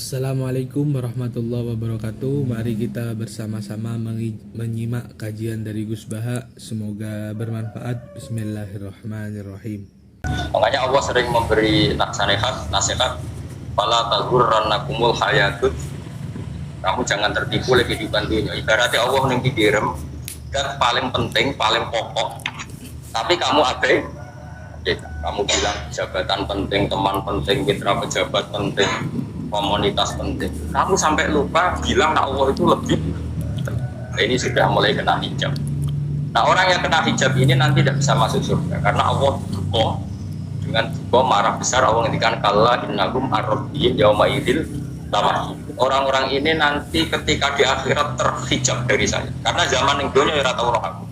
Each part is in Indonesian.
Assalamualaikum warahmatullahi wabarakatuh. Mari kita bersama-sama menyimak kajian dari Gus Baha. Semoga bermanfaat. Bismillahirrahmanirrahim. Makanya Allah sering memberi nasihat, fala taghurrannakumul hayatud. Kamu jangan tertipu oleh kehidupan dunia. Ibaratnya Allah yang dikirim dan paling penting, paling pokok. Tapi kamu ada, kamu bilang jabatan penting, teman penting, mitra pejabat penting, komunitas penting. Kamu sampai lupa bilang Allah itu lebih. Nah, ini sudah mulai kena hijab. Nah, orang yang kena hijab ini nanti tidak bisa masuk surga karena Allah duka dengan duka marah besar. Allah ngendikan kalla innahum ar-rabbihim yauma idzil lamah. Orang-orang ini nanti ketika di akhirat terhijab dari saya karena zaman yang dunia ora tau roh aku.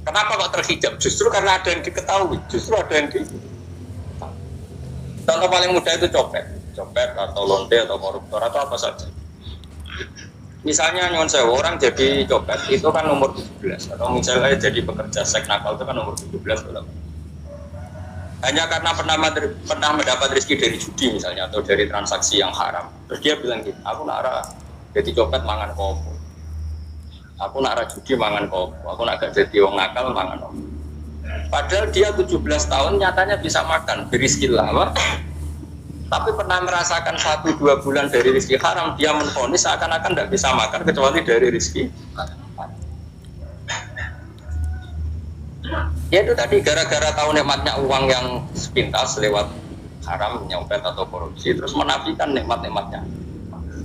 Kenapa kok terhijab? Justru karena ada yang diketahui, justru ada yang di. Contoh paling mudah itu copet atau lonte atau koruptor atau apa saja. Misalnya nyuwun sewu orang jadi copet itu kan umur 17 atau misalnya jadi pekerja seks nakal itu kan umur 17 atau hanya karena pernah mendapat rezeki dari judi misalnya atau dari transaksi yang haram. Terus dia bilang gitu, aku nak jadi copet mangan kopo. Aku nak judi mangan kopo. Aku nak gak jadi wong nakal mangan kopo. Padahal dia 17 tahun nyatanya bisa makan berizki lama. Tapi pernah merasakan 1-2 bulan dari rezeki haram, dia menvonis seakan-akan tidak bisa makan kecuali dari rezeki. Ya itu tadi gara-gara tahu nikmatnya uang yang sepintas lewat haram, nyopet atau korupsi, terus menafikan nikmat-nikmatnya.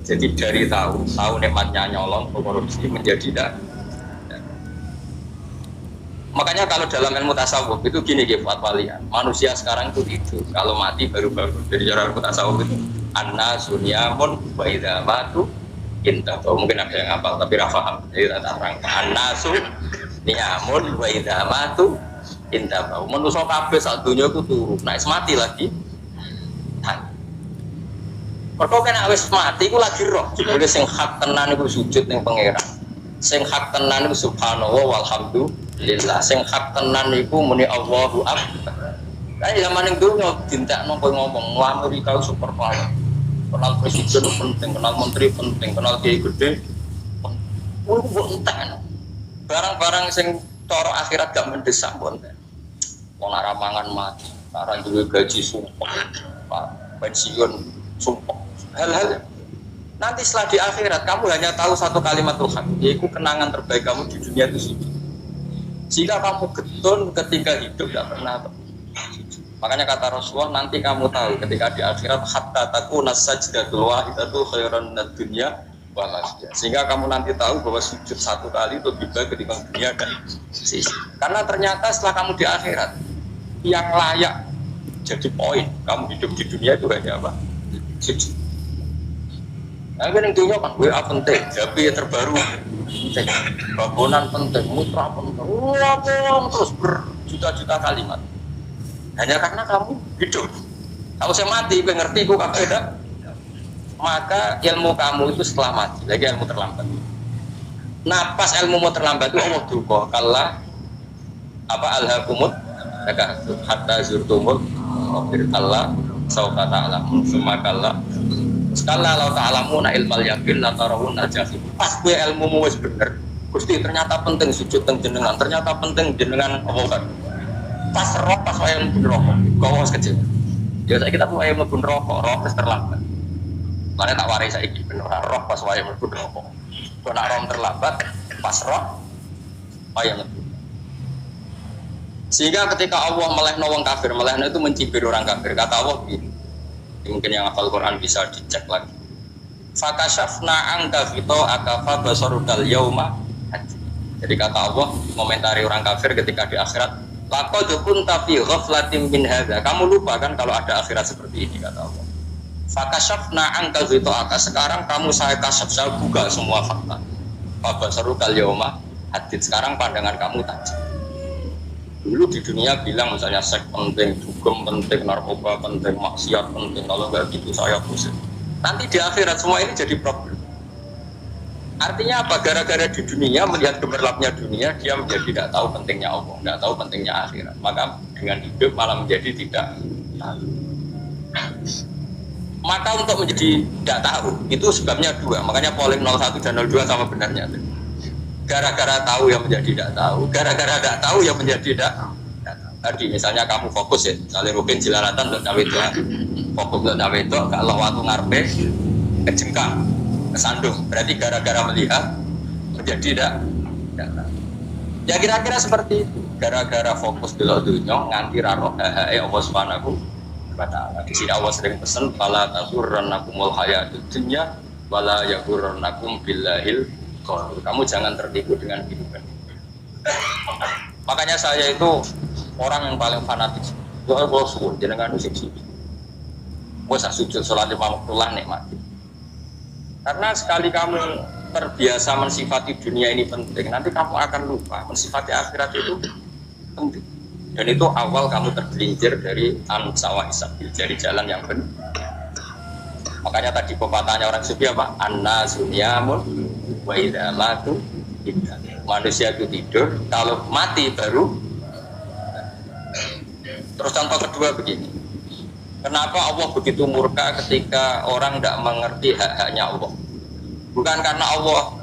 Jadi dari tahu nikmatnya nyolong atau korupsi menjadi tidak. Makanya kalau dalam ilmu tasawuf itu gini fatwalian, manusia sekarang itu tidur, kalau mati baru bangun. Jadi cara ilmu tasawuf itu anna sunyamun wa idza matu intahu. Mungkin ada yang hafal tapi ra paham. Jadi tak terang anna sunyamun wa idza matu intahu. Manusa kabeh sak donya iku turu, nek mati lagi. Mergo kena wis mati iku lagi roh, jebule sing hak tenan iku sujud ning pangeran. Sing hak tenan iku subhanallah walhamdulillah. Sing hak tenan iku muni Allahu akbar. Kayak zaman ning dunya dintekno kowe ngomong Amerika super power. Kenal presiden penting, kenal menteri penting, kenal kiai gede. Kuwi mbok entek. Barang-barang sing cara akhirat gak mendesak mbok entek. Wong ora mangan mati, ora duwe gaji sumpah, pensiun sumpah. Hal-hal nanti setelah di akhirat kamu hanya tahu satu kalimat Tuhan, yaitu kenangan terbaik kamu di dunia itu sih. Jika kamu getun ketika hidup tidak pernah. Makanya kata Rasulullah nanti kamu tahu ketika di akhirat hatta takuna sajdatul wahidatu khairan minad dunya wa ma fiha. Sehingga kamu nanti tahu bahwa sujud satu kali itu lebih baik ketimbang dunia dan sisi. Karena ternyata setelah kamu di akhirat yang layak jadi poin kamu hidup di dunia itu hanya apa? Sujud. Nah, yang dunia kan WA penting, HP terbaru, bangunan penting, mutra penting, terus berjuta-juta kalimat. Hanya karena kamu hidup. Kalau saya mati, gue ngerti, gue kakak ada. Maka ilmu kamu itu setelah mati, lagi ilmu terlambat. Nah, pas ilmu terlambat itu Allah duka, kalau apa alhaqumut, hatta zurtumul, Allah sauka ta'alamun, sumakallah. Sekali Allah ta'alamuna ilmal yakin la tarawun al-jahim. Pas gue ilmumu wis bener Gusti ternyata penting sujud teng jenengan, ternyata penting jenengan apa kan pas roh pas wae mlebu neraka kok wis kecil ya saiki kita wae mlebu neraka roh wis terlambat mane tak warai saiki bener roh pas wae mlebu neraka kok nek roh terlambat pas roh wae mlebu. Sehingga ketika Allah melehno wong kafir, melehno itu mencibir orang kafir. Kata Allah begini, mungkin yang hafal Quran bisa dicek lagi. Fakashafna angka fito akafa basarukal yauma. Jadi kata Allah komentari orang kafir ketika di akhirat, laqad kunta fi ghaflatin min hadza. Kamu lupa kan kalau ada akhirat seperti ini kata Allah. Fakashafna angka fito aka, sekarang kamu saya kasaf, saya buka semua fakta. Basarukal yauma hadid, sekarang pandangan kamu tajam. Dulu di dunia bilang misalnya seks penting, dugem penting, narkoba penting, maksiat penting, kalau nggak gitu saya pusing. Nanti di akhirat semua ini jadi problem. Artinya apa? Gara-gara di dunia melihat gemerlapnya dunia, dia menjadi tidak tahu pentingnya Allah, tidak tahu pentingnya akhirat. Maka dengan hidup malah menjadi tidak tahu. Maka untuk menjadi tidak tahu itu sebabnya dua. Makanya polling 01 dan 02 sama benarnya. Gara-gara tahu yang menjadi tidak tahu, gara-gara tidak tahu yang menjadi tidak tahu. Tadi misalnya kamu fokus ya, misalnya Rukin Jilalatan untuk cawe itu, fokus untuk cawe itu, kalau waktu ngarepe kejengkang, kesandung, berarti gara-gara melihat menjadi tidak tahu. Ya kira-kira seperti itu. Gara-gara fokus delok dunya nganti ra roh Allah Subhanahu wa taala. Di sini Allah sering pesan fala taghurrannakumul hayatud dunya wala yaghurrannakum billahil ghurur. Kamu jangan tertipu dengan kehidupan. Makanya saya itu orang yang paling fanatik. Doa kalau suwun jenengan sing sujud. Wes sujud salat lima waktu lah nikmati. Karena sekali kamu terbiasa mensifati dunia ini penting, nanti kamu akan lupa mensifati akhirat itu penting. Dan itu awal kamu tergelincir dari an-sawah isabil, dari jalan yang benar. Makanya tadi pepatahnya orang sufi apa? An-nasu niyamun wa idza matu idza. Manusia itu tidur, kalau mati baru. Terus contoh kedua begini. Kenapa Allah begitu murka ketika orang tidak mengerti hak-haknya Allah? Bukan karena Allah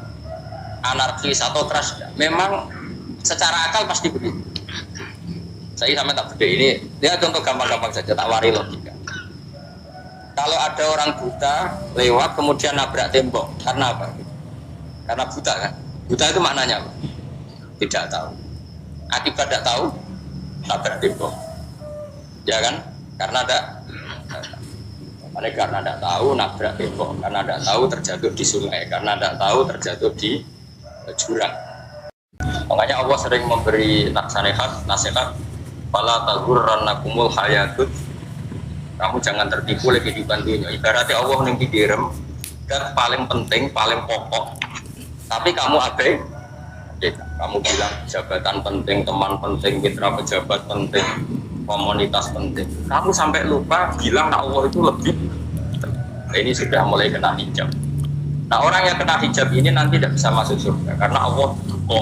anarkis atau keras, memang secara akal pasti begitu. Saya sama tak beda ini, dia contoh gampang-gampang saja, tak wari logika. Kalau ada orang buta lewat kemudian nabrak tembok, karena apa? Karena buta kan? Buta itu maknanya apa? Tidak tahu. Akibat tidak tahu, nabrak tembok. Ya kan? Karena tidak tahu nabrak tembok, karena tidak tahu terjatuh di sungai, karena tidak tahu terjatuh di jurang. Makanya Allah sering memberi nasihat, fala taghurrannakumul hayatud. Kamu jangan tertipu oleh kehidupan dunia. Ibaratnya Allah yang dikirim dan paling penting, paling pokok. Tapi kamu abai, kamu bilang jabatan penting, teman penting, mitra pejabat penting, komunitas penting. Kamu sampai lupa bilang Allah itu lebih. Nah, ini sudah mulai kena hijab. Nah, orang yang kena hijab ini nanti tidak bisa masuk surga karena Allah duka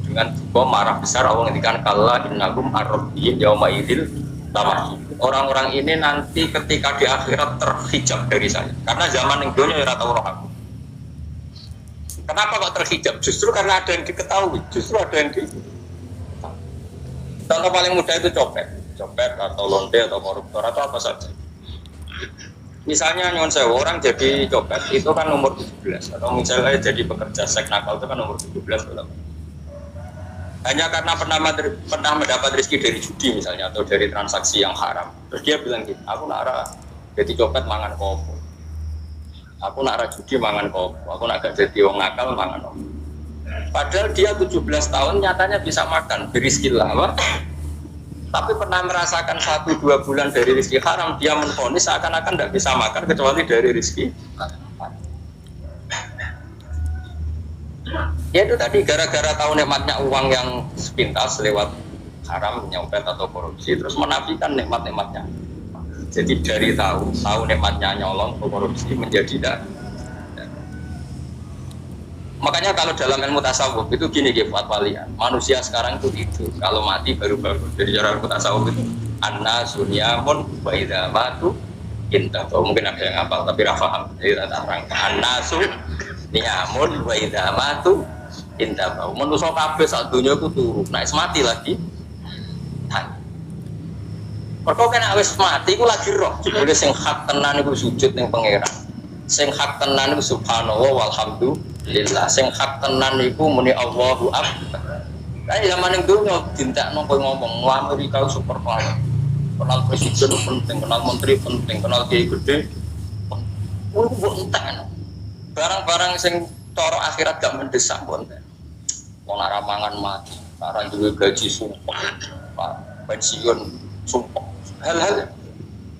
dengan duka marah besar. Allah ngendikan kalla innakum ar-rabbihim yauma idzil lamah. Orang-orang ini nanti ketika di akhirat terhijab dari saya. Karena zaman yang dunia ora tau roh aku. Kenapa kok terhijab? Justru karena ada yang diketahui. Justru ada yang di. Contoh paling mudah itu copet atau lonte atau koruptor atau apa saja. Misalnya nyuwun sewu orang jadi copet itu kan umur 17 atau misalnya jadi pekerja seks nakal itu kan umur 17 belum. Hanya karena pernah mendapat rezeki dari judi misalnya atau dari transaksi yang haram. Terus dia bilang gitu, aku nak jadi copet mangan kopo. Aku nak judi mangan kopo. Aku nak gak jadi wong nakal mangan kopo. Padahal dia 17 tahun nyatanya bisa makan, berizki lah. Tapi pernah merasakan 1-2 bulan dari rezeki haram, dia menvonis seakan-akan tidak bisa makan kecuali dari rezeki. Ya itu tadi gara-gara tahu nikmatnya uang yang sepintas lewat haram, nyopet atau korupsi, terus menafikan nikmat-nikmatnya. Jadi dari tahu nikmatnya nyolong atau korupsi menjadi tidak. Makanya kalau dalam ilmu tasawuf itu gini Fuad Walian, manusia sekarang itu tidur, kalau mati baru bangun. Jadi cara ilmu tasawuf itu an-nasu niyamun wa idza matu intahu. Mungkin ada yang hafal tapi tidak paham. Jadi tak terang an-nasu niyamun wa idza matu intahu. Manusia kabeh sak dunya iku turu, nek mati lagi. Mergo kena wis mati iku lagi roh. Jebule sing hak tenan iku sujud ning pangeran. Sing hak tenan iku subhanallah walhamdulillah. Sing hak tenan iku muni Allahu akbar. Kayak zaman ning dunya dintekno kowe ngomong Amerika super power. Kenal presiden penting, kenal menteri penting, kenal kiai gede. Kuwi mbok entek. Barang-barang sing cara akhirat gak mendesak mbok entek. Wong ora mangan mati, ora duwe gaji sumpah, pensiun sumpah. Hal-hal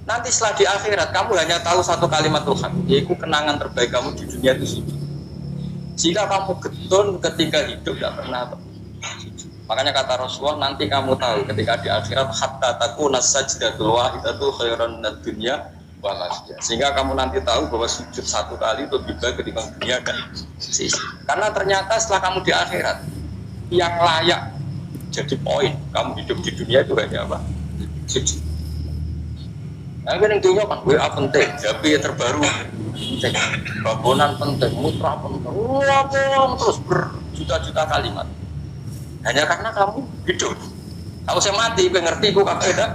nanti setelah di akhirat kamu hanya tahu satu kalimat Tuhan, yaitu kenangan terbaik kamu di dunia itu sujud. Jika kamu getun ketika hidup tidak pernah sujud. Makanya kata Rasulullah nanti kamu tahu ketika di akhirat hatta takuna sajdatul wahidatu khairan minad dunya wa ma fiha. Sehingga kamu nanti tahu bahwa sujud satu kali itu lebih baik ketimbang dunia dan sisi. Karena ternyata setelah kamu di akhirat yang layak jadi poin kamu hidup di dunia itu hanya apa? Sujud. Nah, ini dunia kan WA penting, tapi terbaru, cek babonan penting, mutra penting, terus berjuta-juta kalimat. Hanya karena kamu hidup. Kalau saya mati, gue ngerti, gue apa beda.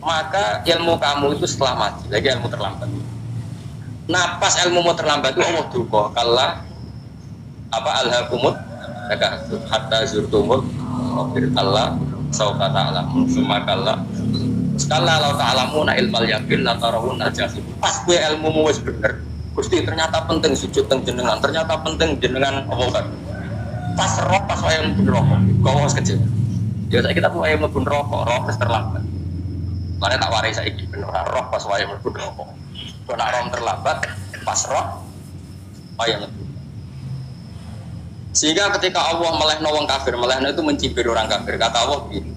Maka ilmu kamu itu setelah mati, lagi ilmu terlambat. Nah, pas ilmu mau terlambat itu Allah duka, kalla apa alhaqumut hatta zurtumul maqbir Allah saufa ta'lamun summa kalla sekala law ta'lamuna ilmal yaqin la tarawun najahim. Pas gue ilmumu wis bener, Gusti ternyata penting sujud teng jenengan, ternyata penting jenengan apa. Pas roh pas wayang mlebu neraka, kok wis kecil. Ya saiki kita wayang mlebu neraka, roh wis terlambat. Mane tak warai saiki ben ora roh pas wayang mlebu neraka. Kok nak roh terlambat, pas roh wayang mlebu. Sehingga ketika Allah melehno wong kafir, melehno itu mencibir orang kafir. Kata Allah begini,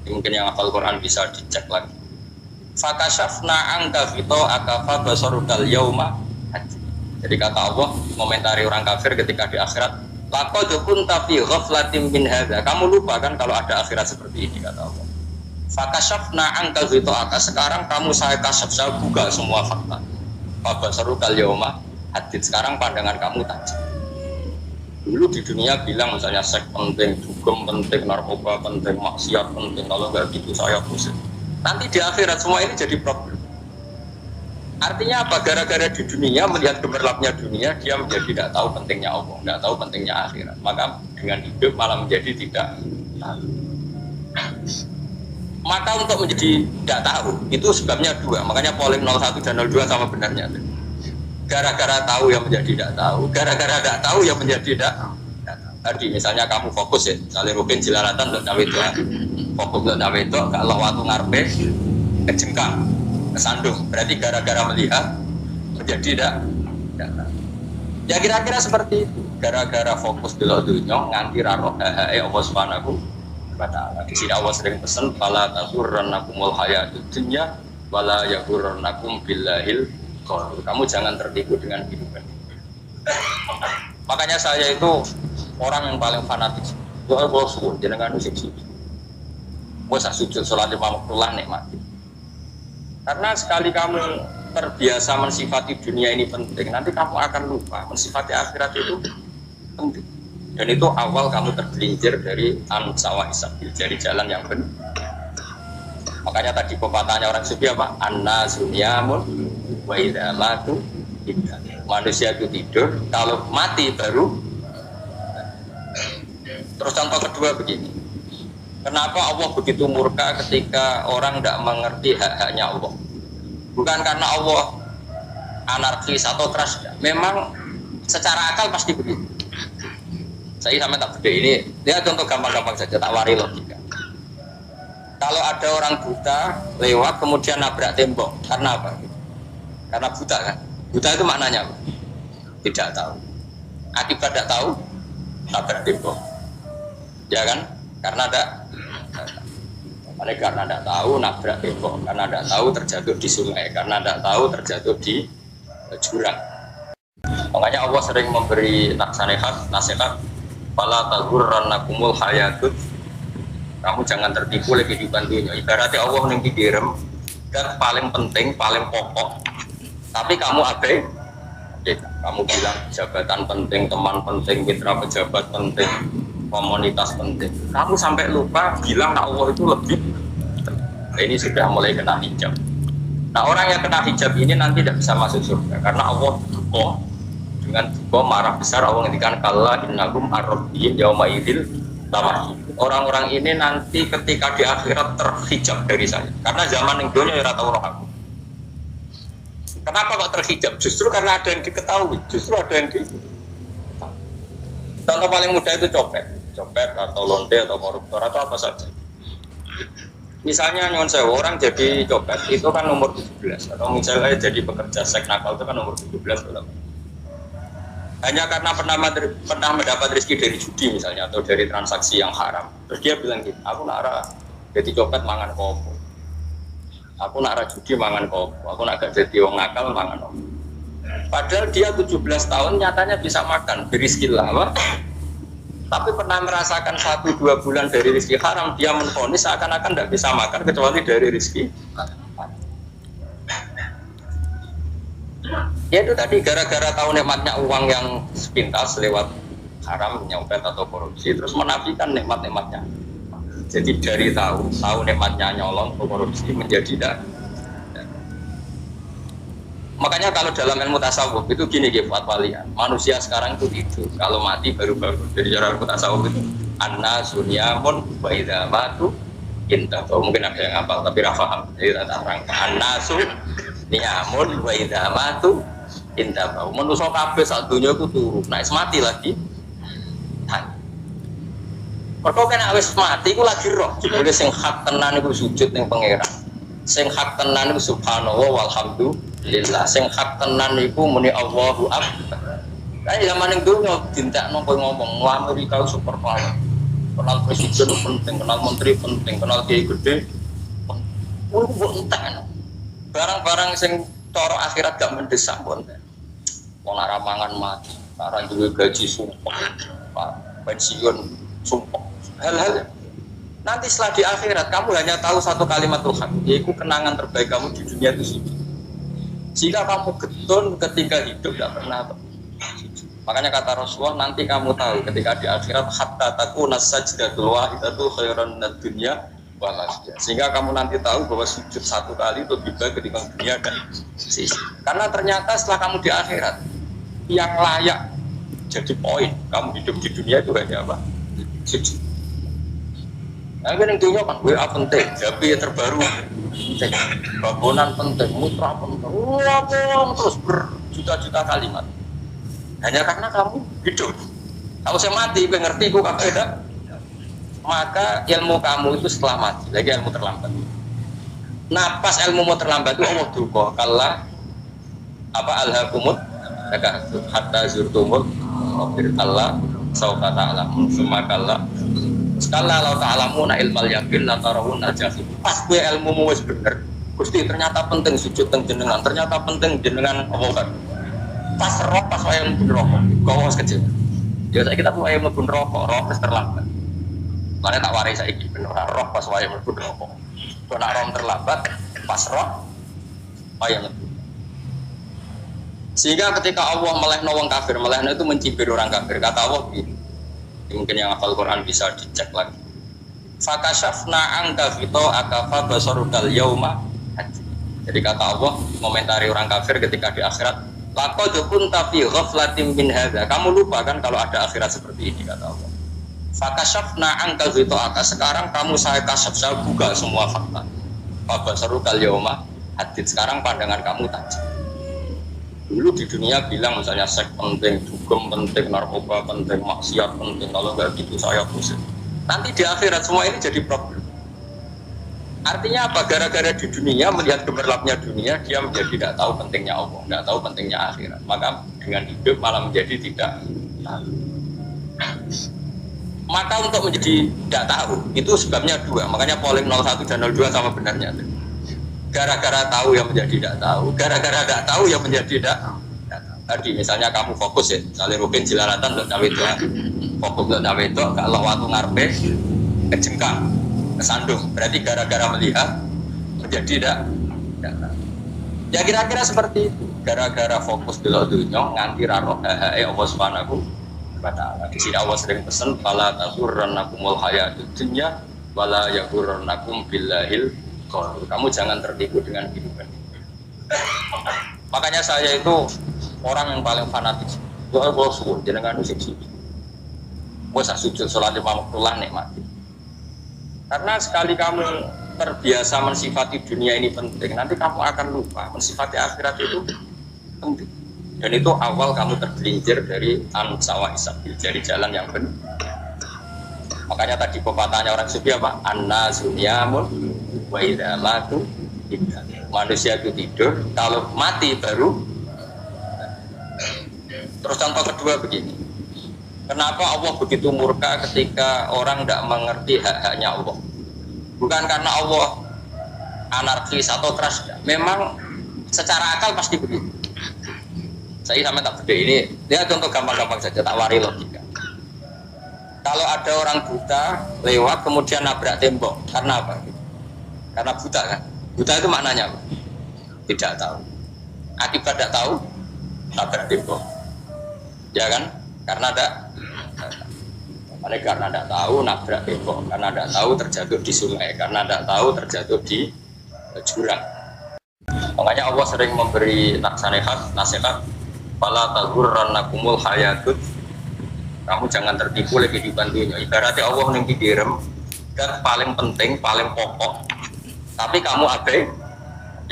mungkin yang hafal Quran bisa dicek lagi. Fakashafna angka fito akafa basarukal yauma. Jadi kata Allah komentari orang kafir ketika di akhirat, laqad kunta fi ghaflatin min hadza. Kamu lupa kan kalau ada akhirat seperti ini, kata Allah. Fakashafna angka fito aka, sekarang kamu saya kasaf, saya buka semua fakta. Basarukal yauma hadid, sekarang pandangan kamu tajam. Dulu di dunia bilang misalnya seks penting, dugem penting, narkoba penting, maksiat penting, kalau nggak gitu saya pusing. Nanti di akhirat semua ini jadi problem. Artinya apa? Gara-gara di dunia melihat gemerlapnya dunia, dia menjadi tidak tahu pentingnya Allah, tidak tahu pentingnya akhirat. Maka dengan hidup malah menjadi tidak tahu. Maka untuk menjadi tidak tahu itu sebabnya dua. Makanya polling 01 dan 02 sama benarnya. Gara-gara tahu yang menjadi tidak tahu, gara-gara tidak tahu yang menjadi tidak tahu. Tadi misalnya kamu fokus ya, misalnya Rukin Jelalatan untuk cawe itu, fokus untuk cawe itu, kalau waktu ngarepe kejengkang, kesandung, berarti gara-gara melihat menjadi tidak tahu. Ya kira-kira seperti itu, gara-gara fokus dulu dunia, nganti raro Allah Subhanahu wa ta'ala. Di sini Allah sering pesan, fala taghurrannakumul hayatud dunya wala yaghurrannakum billahil. Kamu jangan tertipu dengan kehidupan. Makanya saya itu orang yang paling fanatik. Doa kalau subuh jenengan sujud. Gue sujud sholat 5 waktulah nikmati. Karena sekali kamu terbiasa mensifati dunia ini penting, nanti kamu akan lupa mensifati akhirat itu penting. Dan itu awal kamu tergelincir dari an-sawah isabil, dari jalan yang benar. Makanya tadi pepatahnya orang sufi apa? An-nasunyamun wa idza matu tidak. Manusia itu tidur, kalau mati baru. Terus contoh kedua begini, kenapa Allah begitu murka ketika orang tidak mengerti hak-haknya Allah? Bukan karena Allah anarkis atau keras, memang secara akal pasti begitu. Saya sama tak beda ini, dia contoh gampang-gampang saja, tak wari logika. Kalau ada orang buta lewat kemudian nabrak tembok, karena apa? Karena buta kan? Buta itu maknanya apa? Tidak tahu. Akibat tidak tahu, nabrak tembok. Ya kan? Karena tidak tahu nabrak tembok, karena tidak tahu terjatuh di sungai, karena tidak tahu terjatuh di jurang. Makanya Allah sering memberi nasihat, fala taghurrannakumul hayatud. Kamu jangan tertipu oleh kehidupan dunia. Ibaratnya Allah yang dikirim dan paling penting, paling pokok. Tapi kamu abai, kamu bilang jabatan penting, teman penting, mitra pejabat penting, komunitas penting. Kamu sampai lupa bilang Allah itu lebih. Nah, ini sudah mulai kena hijab. Nah, orang yang kena hijab ini nanti tidak bisa masuk surga karena Allah duka dengan duka marah besar. Allah ngendikan kalla innahum ar-rabbihim yauma idzil lamah. Orang-orang ini nanti ketika di akhirat terhijab dari saya. Karena zaman yang dunia ya rata orang aku. Kenapa kok terhijab? Justru karena ada yang diketahui. Justru ada yang diketahui. Contoh paling mudah itu copet atau lonte atau koruptor atau apa saja. Misalnya nyuwun sewu orang jadi copet itu kan nomor 17 atau misalnya jadi pekerja seks nakal itu kan nomor 17 atau hanya karena pernah mendapat rezeki dari judi misalnya atau dari transaksi yang haram. Terus dia bilang gitu, aku nak jadi copet mangan kopo. Aku nak judi mangan kopo. Aku nak gak jadi wong nakal mangan kopo. Padahal dia 17 tahun nyatanya bisa makan, berizki lah. Tapi pernah merasakan 1-2 bulan dari rezeki haram, dia menvonis seakan-akan tidak bisa makan kecuali dari rezeki. Ya itu tadi gara-gara tahu nikmatnya uang yang sepintas lewat haram, nyopet atau korupsi, terus menafikan nikmat-nikmatnya. Jadi dari tahu nikmatnya nyolong atau korupsi menjadi tidak. Makanya kalau dalam ilmu tasawuf itu gini Fuad Walian, manusia sekarang itu tidur, kalau mati baru bangun. Jadi cara ilmu tasawuf itu anna sunyamun wa idza matu intaqo. Mungkin ada yang hafal tapi ra paham. Jadi tak terang. Anna sunyamun wa idza matu intaqo. Manusa kabeh sak donya iku turu, nek mati lagi. Mergo kena wis mati iku lagi roh. Jebule sing hak tenan iku sujud ning pangeran. Sing hak tenan iku subhanallah walhamdulillah. Sing hak tenan iku muni Allahu akbar. Kayak zaman ning donya dintekno kowe ngomong Amerika super power. Kenal presiden penting, kenal menteri penting, kenal kiai gede. Kowe mbok entek. Barang-barang sing cara akhirat gak mendesak mbok entek. Wong ora mangan mati, ora duwe gaji sumpah. Pensiun sumpah. Hal-hal nanti setelah di akhirat kamu hanya tahu satu kalimat Tuhan, yaitu kenangan terbaik kamu di dunia itu sujud. Jika kamu getun ketika hidup tidak pernah sujud. Makanya kata Rasulullah, nanti kamu tahu ketika di akhirat hatta takuna sajdatul wahidatu khairan minad dunya wa ma fiha. Sehingga kamu nanti tahu bahwa sujud satu kali itu lebih baik ketimbang dunia dan sisi. Karena ternyata setelah kamu di akhirat yang layak jadi poin kamu hidup di dunia itu hanya apa? Sujud. Nah, yang dunia kan WA penting, HP terbaru penting, bangunan penting, mutra penting, terus berjuta-juta kalimat. Hanya karena kamu hidup. Kalau saya mati, gue ngerti, gue kakak tidak. Maka ilmu kamu itu setelah mati, lagi ilmu terlambat. Nah, pas ilmu mau terlambat itu Allah duka, kalah apa alhaqumut, hatta zurtumul, wafir Allah, sauka ta'alamun, sumakalah. Sekala lau ta'alamuna ilmal yakin la tarawun al-jahim. Pas gue ilmu wis bener. Gusti ternyata penting sujud teng jenengan, ternyata penting jenengan Allah kan. Pas roh pas wae mlebu neraka. Kok wis kecil. Ya saiki kita wae mlebu neraka, roh wis terlambat. Mane tak warai saiki ben ora roh pas wae mlebu neraka. Kok nek roh terlambat, pas roh wae mlebu. Sehingga ketika Allah melehno wong kafir, melehno itu mencibir orang kafir. Kata Allah begini. Mungkin yang hafal Quran bisa dicek lagi. Fakashafna angka fito akafa basarukal yauma. Jadi kata Allah komentari orang kafir ketika di akhirat, laqad kunta fi ghaflatin min hadza. Kamu lupa kan kalau ada akhirat seperti ini kata Allah. Fakashafna angka fito aka, sekarang kamu saya kasaf, saya buka semua fakta. Basarukal yauma hadid, sekarang pandangan kamu tajam. Dulu di dunia bilang misalnya seks penting, dugem penting, narkoba penting, maksiat penting, kalau nggak gitu saya pusing. Nanti di akhirat semua ini jadi problem. Artinya apa? Gara-gara di dunia melihat gemerlapnya dunia, dia menjadi tidak tahu pentingnya Allah, tidak tahu pentingnya akhirat. Maka dengan hidup malah menjadi tidak tahu. Maka untuk menjadi tidak tahu itu sebabnya dua. Makanya polling 01 dan 02 sama benarnya. Gara-gara tahu yang menjadi tidak tahu, gara-gara tidak tahu yang menjadi tidak tahu. Tadi misalnya kamu fokus ya, misalnya Rukin Jilalatan untuk cawe itu, fokus untuk cawe itu, kalau waktu ngarepe kejengkang, kesandung, berarti gara-gara melihat menjadi tidak tahu. Ya kira-kira seperti itu, gara-gara fokus dulu dunia nganti raro Allah Subhanahu wa ta'ala. Di sini Allah sering pesan, fala taghurrannakumul hayatud dunya wala yaghurrannakum billahil. Kamu jangan tertipu dengan kehidupan. Makanya saya itu orang yang paling fanatik. Doa kalau subuh jenengan musik sujud. Gue sujud sholat lima waktulah nikmati. Karena sekali kamu terbiasa mensifati dunia ini penting, nanti kamu akan lupa mensifati akhirat itu penting. Dan itu awal kamu tergelincir dari an-sawa isabil, dari jalan yang benar. Makanya tadi pepatahnya orang sufi apa? An-nasunyamun wa idza matu tidak. Manusia itu tidur, kalau mati baru. Terus contoh kedua begini, kenapa Allah begitu murka ketika orang tidak mengerti hak-haknya Allah? Bukan karena Allah anarkis atau keras, memang secara akal pasti begitu. Saya sama tak beda ini, dia contoh gampang-gampang saja, tak wari logika. Kalau ada orang buta lewat kemudian nabrak tembok, karena apa? Karena buta kan? Buta itu maknanya apa? Tidak tahu. Akibat tidak tahu, tabrak tembok. Ya kan? Karena tidak tahu nabrak tembok, karena tidak tahu terjatuh di sungai, karena tidak tahu terjatuh di jurang. Makanya Allah sering memberi nasihat, fala taghurrannakumul hayatud. Kamu jangan tertipu oleh kehidupan dunia. Ibaratnya Allah yang dikirim dan paling penting, paling pokok. Tapi kamu abai,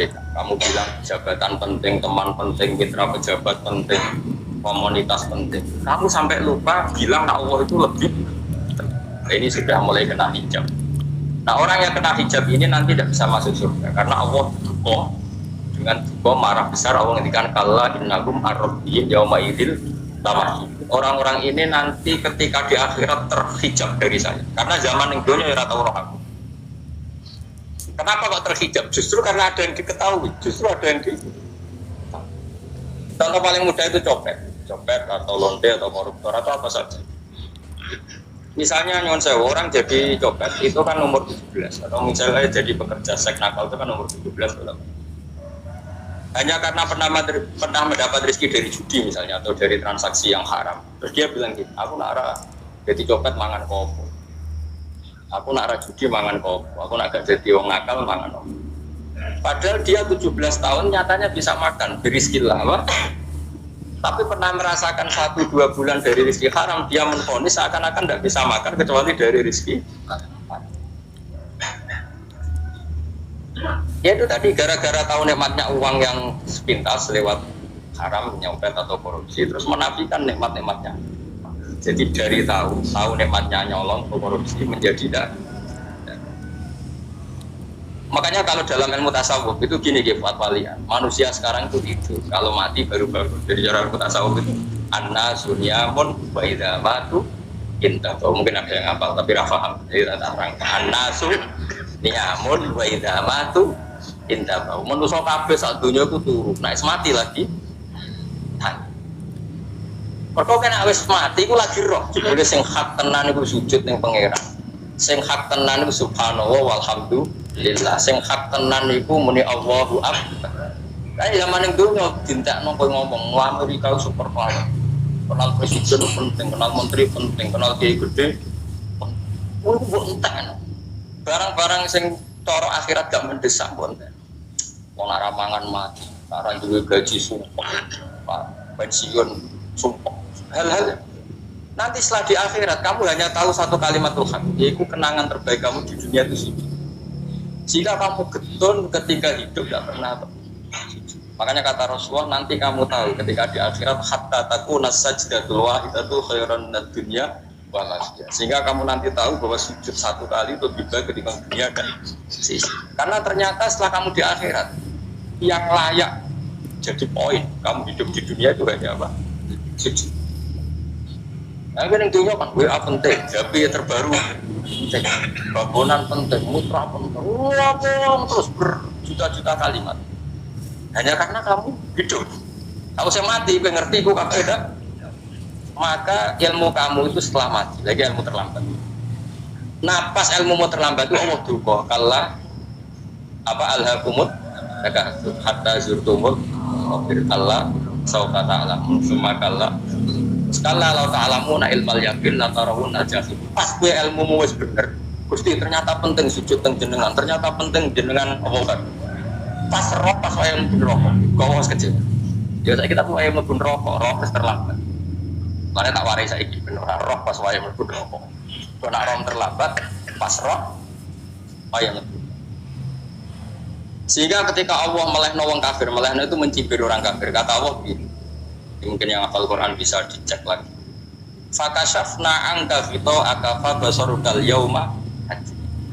kamu bilang jabatan penting, teman penting, mitra pejabat penting, komunitas penting. Kamu sampai lupa bilang Allah itu lebih. Nah, ini sudah mulai kena hijab. Nah, orang yang kena hijab ini nanti tidak bisa masuk surga karena Allah duka dengan duka marah besar. Allah ngendikan kalla innahum ar-rabbihim yauma idzil lamah. Orang-orang ini nanti ketika di akhirat terhijab dari saya karena zaman yang dunia ora tau roh aku. Kenapa kok terhijab? Justru karena ada yang diketahui, justru ada yang contoh paling mudah itu copet atau lonte atau koruptor atau apa saja. Misalnya nyuwun sewu orang jadi copet itu kan umur 17 atau misalnya jadi pekerja seks nakal itu kan umur 17 belum. Hanya karena pernah mendapat rezeki dari judi misalnya atau dari transaksi yang haram. Terus dia bilang gitu, aku nak jadi copet mangan kopo. Aku nak judi mangan kopo. Aku nak gak jadi wong nakal mangan kopo. Padahal dia 17 tahun nyatanya bisa makan dari rezeki lama. Tapi pernah merasakan 1-2 bulan dari rezeki haram, dia menvonis seakan-akan tidak bisa makan kecuali dari rezeki. Ya itu tadi gara-gara tahu nikmatnya uang yang sepintas lewat haram, nyopet atau korupsi, terus menafikan nikmat-nikmatnya. Jadi dari tahu nikmatnya nyolong atau korupsi menjadi tidak. Makanya kalau dalam ilmu tasawuf itu gini fatwalian, manusia sekarang itu kalau mati baru-baru. Jadi cara ilmu tasawuf itu anna sunyamun wa idza matu intahu. Mungkin ada yang hafal tapi ra paham. Jadi tak terang. Anna sunyamun wa idza matu intahu. Manusa kabeh sak donya iku turu. Nek mati lagi. Perkara kena wis mati iku lagi roh. Jebule sing hak tenan iku sujud ning pangeran. Sing hak tenan iku subhanallah walhamdulillah. Sing hak tenan iku muni Allahu akbar. Kayak zaman ning donya dintekno kowe ngomong Amerika super power. Kenal presiden penting, kenal menteri penting, kenal kiai gede. Kuwi mbok entek. Barang-barang sing cara akhirat gak mendesak pun. Wong ora mangan mati, ora duwe gaji sumpah, pensiun sumpah. Hal-hal nanti setelah di akhirat kamu hanya tahu satu kalimat Tuhan, yaitu kenangan terbaik kamu di dunia itu sih. Jika kamu getun ketika hidup tidak pernah. Makanya kata Rasulullah nanti kamu tahu ketika di akhirat hatta takuna sajdatul wahidatu khairan minad dunya wa ma fiha. Sehingga kamu nanti tahu bahwa sujud satu kali itu lebih baik ketimbang dunia dan sisi. Karena ternyata setelah kamu di akhirat yang layak jadi poin kamu hidup di dunia itu hanya apa? Sujud. Nah, yang dunia kan WA penting, HP terbaru, bangunan penting, mutra penting, terus berjuta-juta kalimat. Hanya karena kamu hidup. Kalau saya mati, gue ngerti, gue gak beda. Maka ilmu kamu itu setelah mati, lagi ilmu terlambat. Nah, pas ilmu mau terlambat itu Allah duka, kalla apa alhaqumut, hatta zurtumul, Allah saufa ta'lamun, summa kalla. Sekala lau ta'lamuna ilmal yakin la tarawun al-jahim. Pas gue ilmumu wis bener. Gusti ternyata penting sujud teng jenengan, ternyata penting jenengan apa. Pas roh pas wae mlebu neraka. Kok wis kecil. Ya saiki kita wae mlebu neraka, roh wis terlambat. Mane tak warai saiki bener roh pas wae mlebu neraka. Kok nek roh terlambat, pas roh wae mlebu. Sehingga ketika Allah melehno wong kafir, melehno itu mencibir orang kafir. Kata Allah begini. Mungkin yang hafal Quran bisa dicek lagi. Fakashafna angka fito akafa basarukal yauma.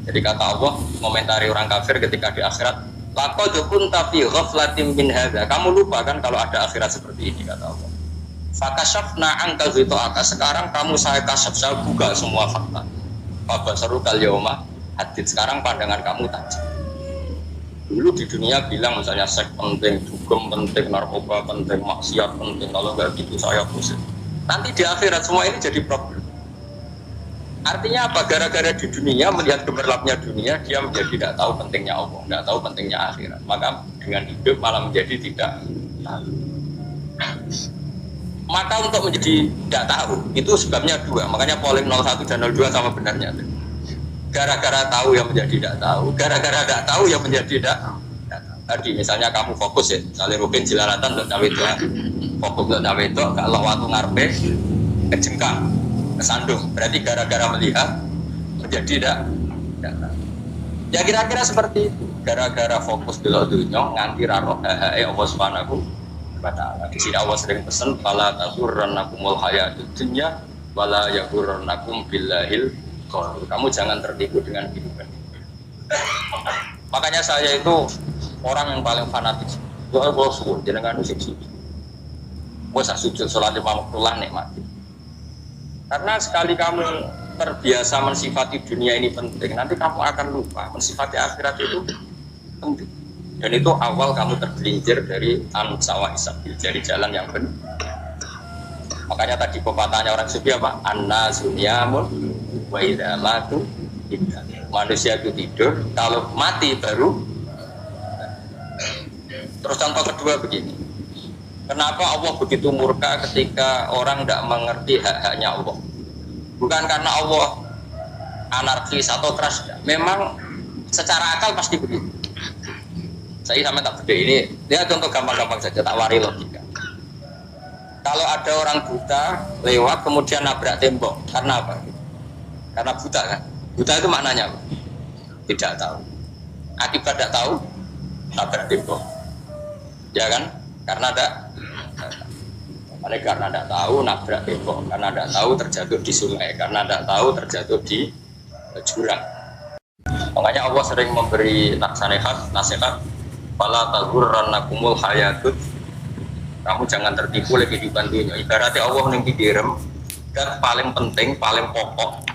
Jadi kata Allah komentari orang kafir ketika di akhirat, laqad kunta fi ghaflatin min hadza. Kamu lupa kan kalau ada akhirat seperti ini kata Allah. Fakashafna angka fito aka. Sekarang kamu saya kasaf, saya buka semua fakta. Basarukal yauma hadid. Sekarang pandangan kamu tajam. Dulu di dunia bilang misalnya seks penting, dugem penting, narkoba penting, maksiat penting, kalau nggak gitu saya pusing. Nanti di akhirat semua ini jadi problem. Artinya apa? Gara-gara di dunia melihat gemerlapnya dunia, dia menjadi tidak tahu pentingnya Allah, tidak tahu pentingnya akhirat. Maka dengan hidup malah menjadi tidak Maka untuk menjadi tidak tahu itu sebabnya dua. Makanya polling 01 dan 02 sama benarnya. Gara-gara tahu yang menjadi tidak tahu, gara-gara tidak tahu yang menjadi tidak tahu. Tadi misalnya kamu fokus ya, misalnya Rukin Jelalatan untuk cawe itu, fokus untuk cawe itu, kalau waktu ngarepe kejengkang, kesandung, berarti gara-gara melihat menjadi tidak tahu. Ya kira-kira seperti itu. Gara-gara fokus delok dunya nganti ra roh Allah Subhanahu wa taala. Di sini Allah sering pesan fala taghurrannakumul hayatud dunya wala yaghurrannakum billahil ghurur. Kamu jangan tertipu dengan kehidupan. Makanya saya itu orang yang paling fanatik. Doa kalau subuh jenengan usik sujud. Wes sujud salat lima waktu nikmat. Karena sekali kamu terbiasa mensifati dunia ini penting, nanti kamu akan lupa mensifati akhirat itu penting. Dan itu awal kamu tergelincir dari an-sawah isabil, dari jalan yang benar. Makanya tadi pepatahnya orang sufi apa? An-nasunyamun wa idza matu idza. Manusia itu tidur, kalau mati baru. Terus contoh kedua begini. Kenapa Allah begitu murka ketika orang tidak mengerti hak-haknya Allah? Bukan karena Allah anarkis atau keras, memang secara akal pasti begitu. Saya sama tak beda ini, dia contoh gampang-gampang saja, tak wari logika. Kalau ada orang buta lewat kemudian nabrak tembok, karena apa? Karena buta kan? Buta itu maknanya apa? Tidak tahu. Akibat tidak tahu, nabrak tembok. Ya kan? Karena tidak tahu nabrak tembok, karena tidak tahu terjatuh di sungai, karena tidak tahu terjatuh di jurang. Makanya Allah sering memberi nasihat, fala taghurrannakumul hayatud. Kamu jangan tertipu oleh kehidupan dunia. Ibaratnya Allah yang dikirim dan paling penting, paling pokok.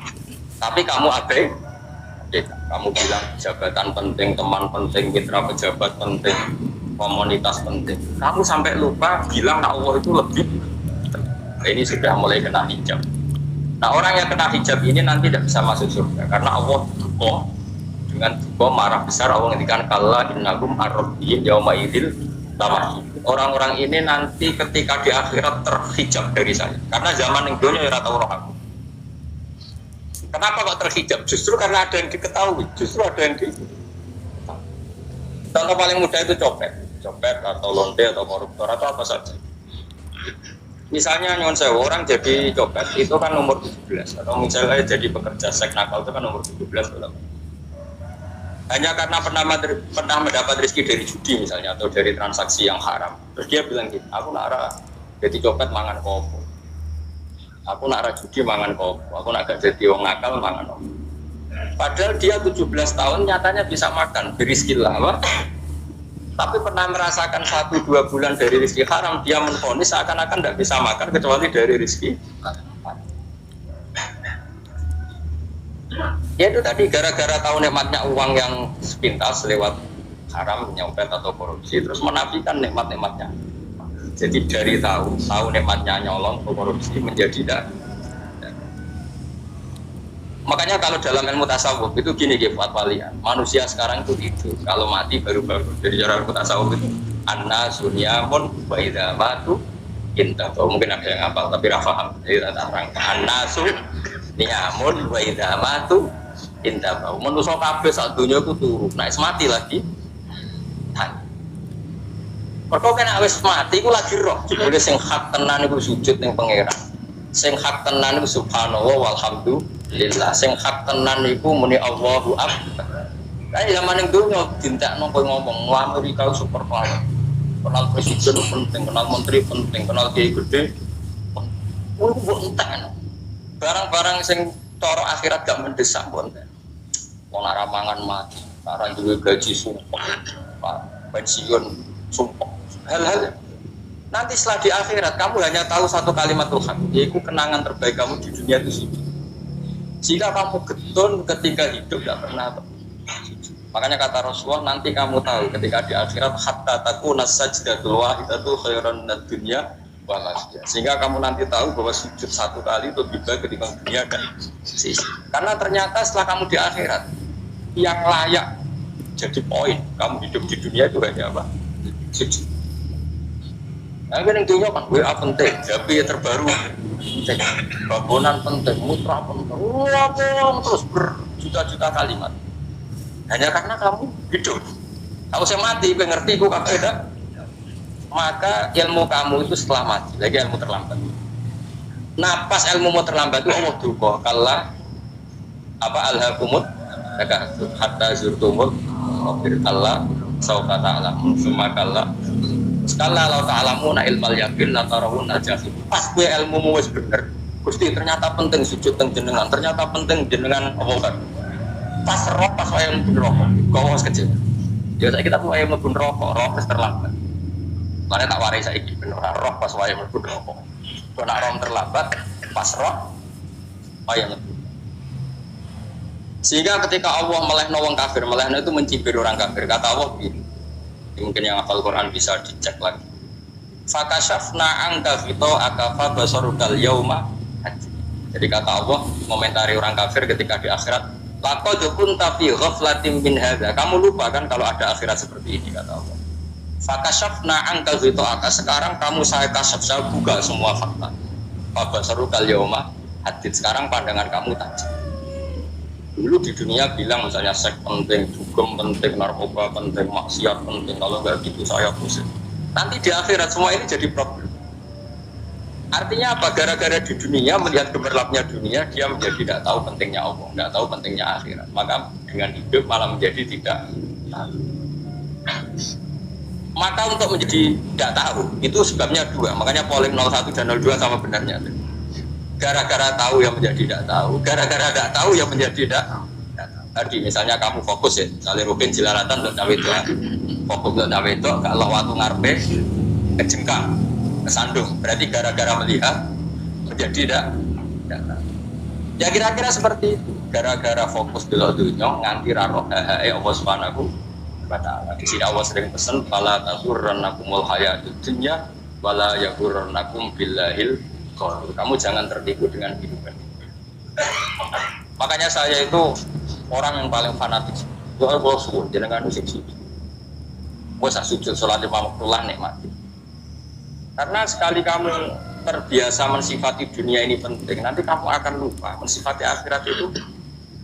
Tapi kamu abai. Kamu bilang jabatan penting, teman penting, mitra pejabat penting, komunitas penting. Kamu sampai lupa bilang Allah itu lebih. Nah, ini sudah mulai kena hijab. Nah, orang yang kena hijab ini nanti tidak bisa masuk surga karena Allah duka dengan duka marah besar. Allah ngendikan kalla innakum ar-rabbihim yauma idzil lamah. Orang-orang ini nanti ketika di akhirat terhijab dari saya. Karena zaman yang dunia ora tau roh aku. Kenapa kok terhijab? Justru karena ada yang diketahui. Justru ada yang contoh paling mudah itu copet atau lonte atau koruptor atau apa saja. Misalnya nyuwun sewu orang jadi copet itu kan nomor 17 atau misalnya jadi pekerja seks nakal itu kan nomor 17 belum. Hanya karena pernah mendapat rezeki dari judi misalnya atau dari transaksi yang haram. Terus dia bilang gitu, aku nak jadi copet mangan kopo. Aku nak judi mangan kopo. Aku nak gak jadi wong nakal mangan kopo. Padahal dia 17 tahun nyatanya bisa makan dari rezeki lama. Tapi pernah merasakan 1-2 bulan dari rezeki haram, dia menvonis seakan-akan tidak bisa makan kecuali dari rezeki. Ya itu tadi gara-gara tahu nikmatnya uang yang sepintas lewat haram, nyopet atau korupsi, terus menafikan nikmat-nikmatnya. Jadi dari tahu nikmatnya nyolong atau korupsi menjadi tidak. Makanya kalau dalam ilmu tasawuf itu gini Fuad Walian, manusia sekarang itu tidur, kalau mati baru bangun. Jadi cara ilmu tasawuf itu an-nasunyamun wa idza matu intahu. Mungkin ada yang hafal tapi tidak paham. Jadi tak terang an-nasunyamun wa idza matu intahu. Manusia kabeh sak dunya iku turu, nek mati lagi. Mergo kena wis mati iku lagi roh. Jebule sing hak tenan iku sujud ning pangeran. Sing hak tenan iku subhanallah walhamdulillah. Sing hak tenan iku muni Allahu akbar. Kayak zaman ning dunya dintekno kowe ngomong Amerika super power. Kenal presiden penting, kenal menteri penting, kenal kiai gede. Kuwi mbok entek. Barang-barang sing cara akhirat gak mendesak mbok entek. Wong ora mangan mati, ora duwe gaji sumpah, pensiun sumpah. Hal-hal nanti setelah di akhirat kamu hanya tahu satu kalimat Tuhan, yaitu kenangan terbaik kamu di dunia itu sujud. Jika kamu getun ketika hidup tidak pernah. Makanya kata Rasulullah nanti kamu tahu ketika di akhirat hatta takuna sajdatul wahidatu khairan minad dunya wa ma fiha. Sehingga kamu nanti tahu bahwa sujud satu kali itu lebih baik ketimbang dunia dan sisi. Karena ternyata setelah kamu di akhirat yang layak jadi poin kamu hidup di dunia itu hanya apa? Sujud. Nah, ini dunia kan WA penting, tapi terbaru, cek babonan penting, mutra penting, terus berjuta-juta kalimat. Hanya karena kamu hidup. Kalau saya mati, gue ngerti, gue kakak beda. Maka ilmu kamu itu setelah mati, lagi ilmu terlambat. Nah, pas ilmu mau terlambat itu Allah duka, kalla apa alhaqumut hatta zurtumul maqbir Allah saufa ta'lamun summa kalla sekala law ta'lamuna ilmal yaqin la tarawun najahim. Pas gue ilmumu wis bener, Gusti ternyata penting sujud teng jenengan, ternyata penting jenengan apa. Pas roh pas wayang mlebu neraka, kok wis kecil. Ya saiki kita wayang mlebu neraka, roh wis terlambat. Mane tak warai saiki ben ora roh pas wayang mlebu neraka. Kok nak roh terlambat, pas roh wayang mlebu. Sehingga ketika Allah melehno wong kafir, melehno itu mencibir orang kafir. Kata Allah begini, mungkin yang hafal Quran bisa dicek lagi. Fakashafna angka fito akafa basarukal yauma. Jadi kata Allah komentari orang kafir ketika di akhirat, laqad kunta fi ghaflatin min hadza. Kamu lupa kan kalau ada akhirat seperti ini, kata Allah. Fakashafna angka fito aka, sekarang kamu saya kasaf, saya buka semua fakta. Basarukal yauma hadid, sekarang pandangan kamu tajam. Dulu di dunia bilang misalnya seks penting, dugem penting, narkoba penting, maksiat penting, kalau nggak gitu saya pusing. Nanti di akhirat semua ini jadi problem. Artinya apa? Gara-gara di dunia melihat gemerlapnya dunia, dia menjadi tidak tahu pentingnya Allah, tidak tahu pentingnya akhirat. Maka dengan hidup malah menjadi tidak tahu. Maka untuk menjadi tidak tahu itu sebabnya dua. Makanya polling 01 dan 02 sama benarnya. Gara-gara tahu yang menjadi tidak tahu, gara-gara tidak tahu yang menjadi tidak tahu. Tadi misalnya kamu fokus ya, misalnya Rukin Jilalatan untuk cawe itu, fokus untuk cawe itu, kalau waktu ngarepe kejengkang, kesandung, berarti gara-gara melihat menjadi tidak tahu. Ya kira-kira seperti itu, gara-gara fokus dulu dunia, nganti raro Allah Subhanahu wa ta'ala. Di sini Allah sering pesan, fala taghurrannakumul hayatud dunya wala yaghurrannakum billahil. Kamu jangan tertipu dengan kehidupan. Makanya saya itu orang yang paling fanatik. Doa kalau subuh jangan sujud. Gue sujud sholat 5 waktu nikmati. Karena sekali kamu terbiasa mensifati dunia ini penting, nanti kamu akan lupa mensifati akhirat itu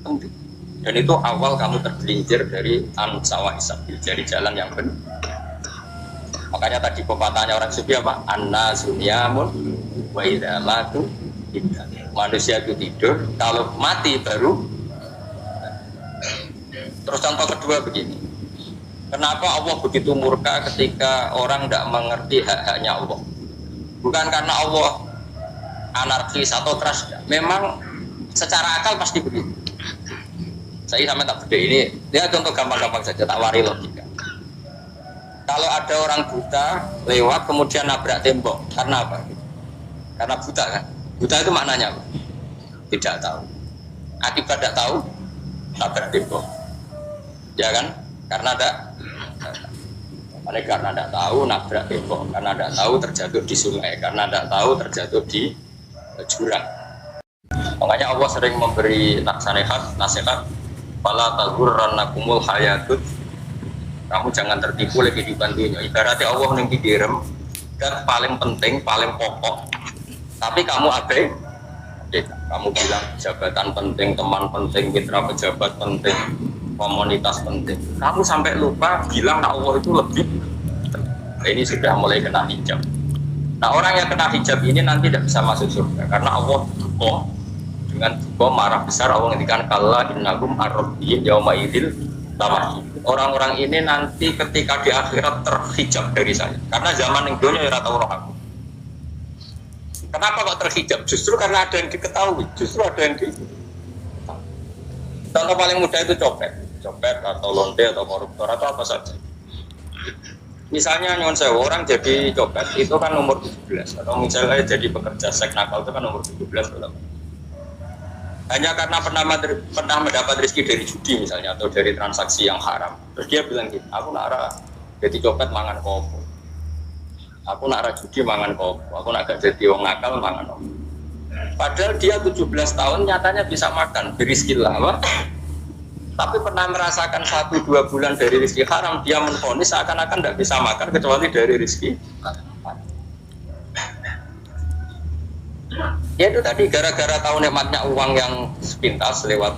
penting. Dan itu awal kamu tergelincir dari an-sawa isabil, dari jalan yang benar. Makanya tadi pepatahnya orang sufi apa? An-nasunyamun wa idza matu indah. Manusia itu tidur, kalau mati baru. Terus contoh kedua begini. Kenapa Allah begitu murka ketika orang tidak mengerti hak-haknya Allah? Bukan karena Allah anarkis atau keras, memang secara akal pasti begitu. Saya sama tak beda ini, dia contoh gampang-gampang saja, tak wari logika. Kalau ada orang buta lewat kemudian nabrak tembok, karena apa? Karena buta kan? Buta itu maknanya apa? Tidak tahu. Akibat tidak tahu, nabrak tembok. Ya kan? Karena tidak tahu nabrak tembok, karena tidak tahu terjatuh di sungai, karena tidak tahu terjatuh di jurang. Makanya Allah sering memberi nasihat, fala taghurrannakumul hayatud. Kamu jangan tertipu oleh kehidupan dunia. Ibaratnya Allah yang dikirim dan paling penting, paling pokok. Tapi kamu abai, kamu bilang jabatan penting, teman penting, mitra pejabat penting, komunitas penting. Kamu sampai lupa bilang Allah itu lebih. Nah, ini sudah mulai kena hijab. Nah, orang yang kena hijab ini nanti tidak bisa masuk surga karena Allah duka. Dengan duka marah besar Allah ngendikan kalla innahum ar-rabbihim yauma idzil lamah. Orang-orang ini nanti ketika di akhirat terhijab dari saya. Karena zaman yang dunia ya tahu roh aku. Kenapa kok terhijab? Justru karena ada yang diketahui. Justru ada yang diketahui. Contoh paling mudah itu copet atau lonte atau koruptor atau apa saja. Misalnya nyuwun sewu orang jadi copet itu kan umur 17 atau misalnya jadi pekerja seks nakal itu kan umur 17 atau hanya karena pernah mendapat rezeki dari judi misalnya atau dari transaksi yang haram. Terus dia bilang gitu, aku nak jadi copet mangan kopo. Aku nak judi mangan kopo. Aku nak gak jadi wong nakal mangan kopo. Padahal dia 17 tahun nyatanya bisa makan, berizki lah. Tapi pernah merasakan 1-2 bulan dari rezeki haram, dia menvonis seakan-akan tidak bisa makan kecuali dari rezeki. Ya itu tadi gara-gara tahu nikmatnya uang yang sepintas lewat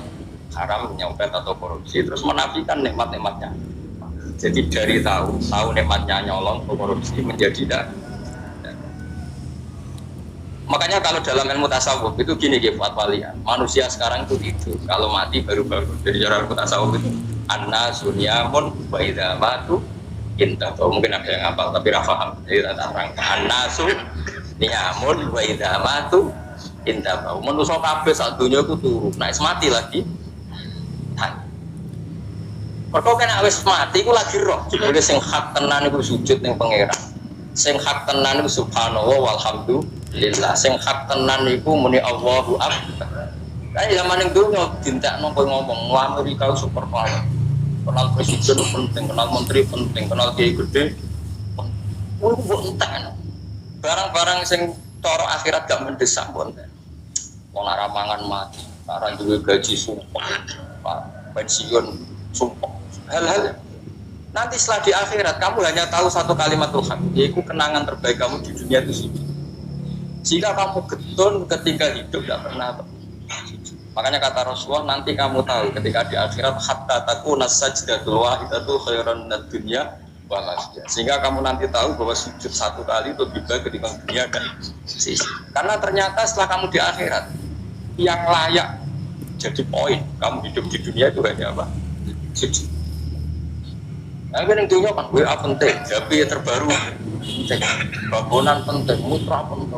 haram, nyopet atau korupsi, terus menafikan nikmat-nikmatnya. Jadi dari tahu nikmatnya nyolong atau korupsi menjadi tidak. Makanya kalau dalam ilmu tasawuf itu gini Fuad Walian, manusia sekarang itu tidur, kalau mati baru bangun. Jadi cara ilmu tasawuf itu anna sunyamun wa idza matu intahu. Mungkin ada yang hafal tapi ra paham. Jadi tak terang. Anna sunyamun wa idza matu intahu. Manusia kabeh sak donya iku turu. Nek mati lagi. Mergo kena wis mati iku lagi roh. Jebule sing hak tenan iku sujud ning pangeran. Sing hak tenan iku subhanallah walhamdulillah. Sing hak tenan iku muni Allahu akbar. Kayak zaman ning donya dintekno kowe ngomong Amerika super power. Kenal presiden penting, kenal menteri penting, kenal kiai gede. Kowe mbok entek. Barang-barang sing cara akhirat gak mendesak mbok entek. Wong ora mangan mati, ora duwe gaji sumpah. Pensiun sumpah. Hal-hal nanti setelah di akhirat kamu hanya tahu satu kalimat Tuhan, yaitu kenangan terbaik kamu di dunia itu sujud. Jika kamu getun ketika hidup tidak pernah sujud. Makanya kata Rasulullah, nanti kamu tahu ketika di akhirat hatta takuna sajdatul wahidatu khairan minad dunya wa ma fiha. Sehingga kamu nanti tahu bahwa sujud satu kali itu lebih baik ketimbang dunia dan sisi. Karena ternyata setelah kamu di akhirat yang layak jadi poin kamu hidup di dunia itu hanya apa? Sujud. Nah, yang dunia kan WA penting, HP terbaru penting, bangunan penting, mutra penting,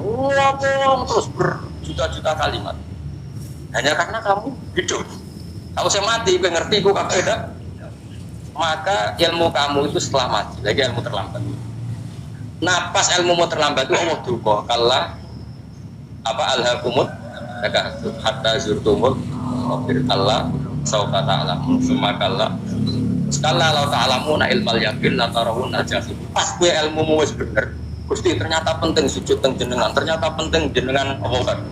terus berjuta-juta kalimat. Hanya karena kamu hidup. Kalau saya mati, gue ngerti, gue kakak ada. Maka ilmu kamu itu setelah mati, lagi ilmu terlambat. Nah, pas ilmu terlambat itu Allah duka, kalah apa alhaqumut, hatta zurtumul, wafir Allah, saufa ta'alamun, summa kallah. Sekala lau ta'alamuna ilmal yakin la tarawun ajahim. Pas gue ilmu wis bener. Gusti ternyata penting sujud teng jenengan, ternyata penting jenengan Allah kan.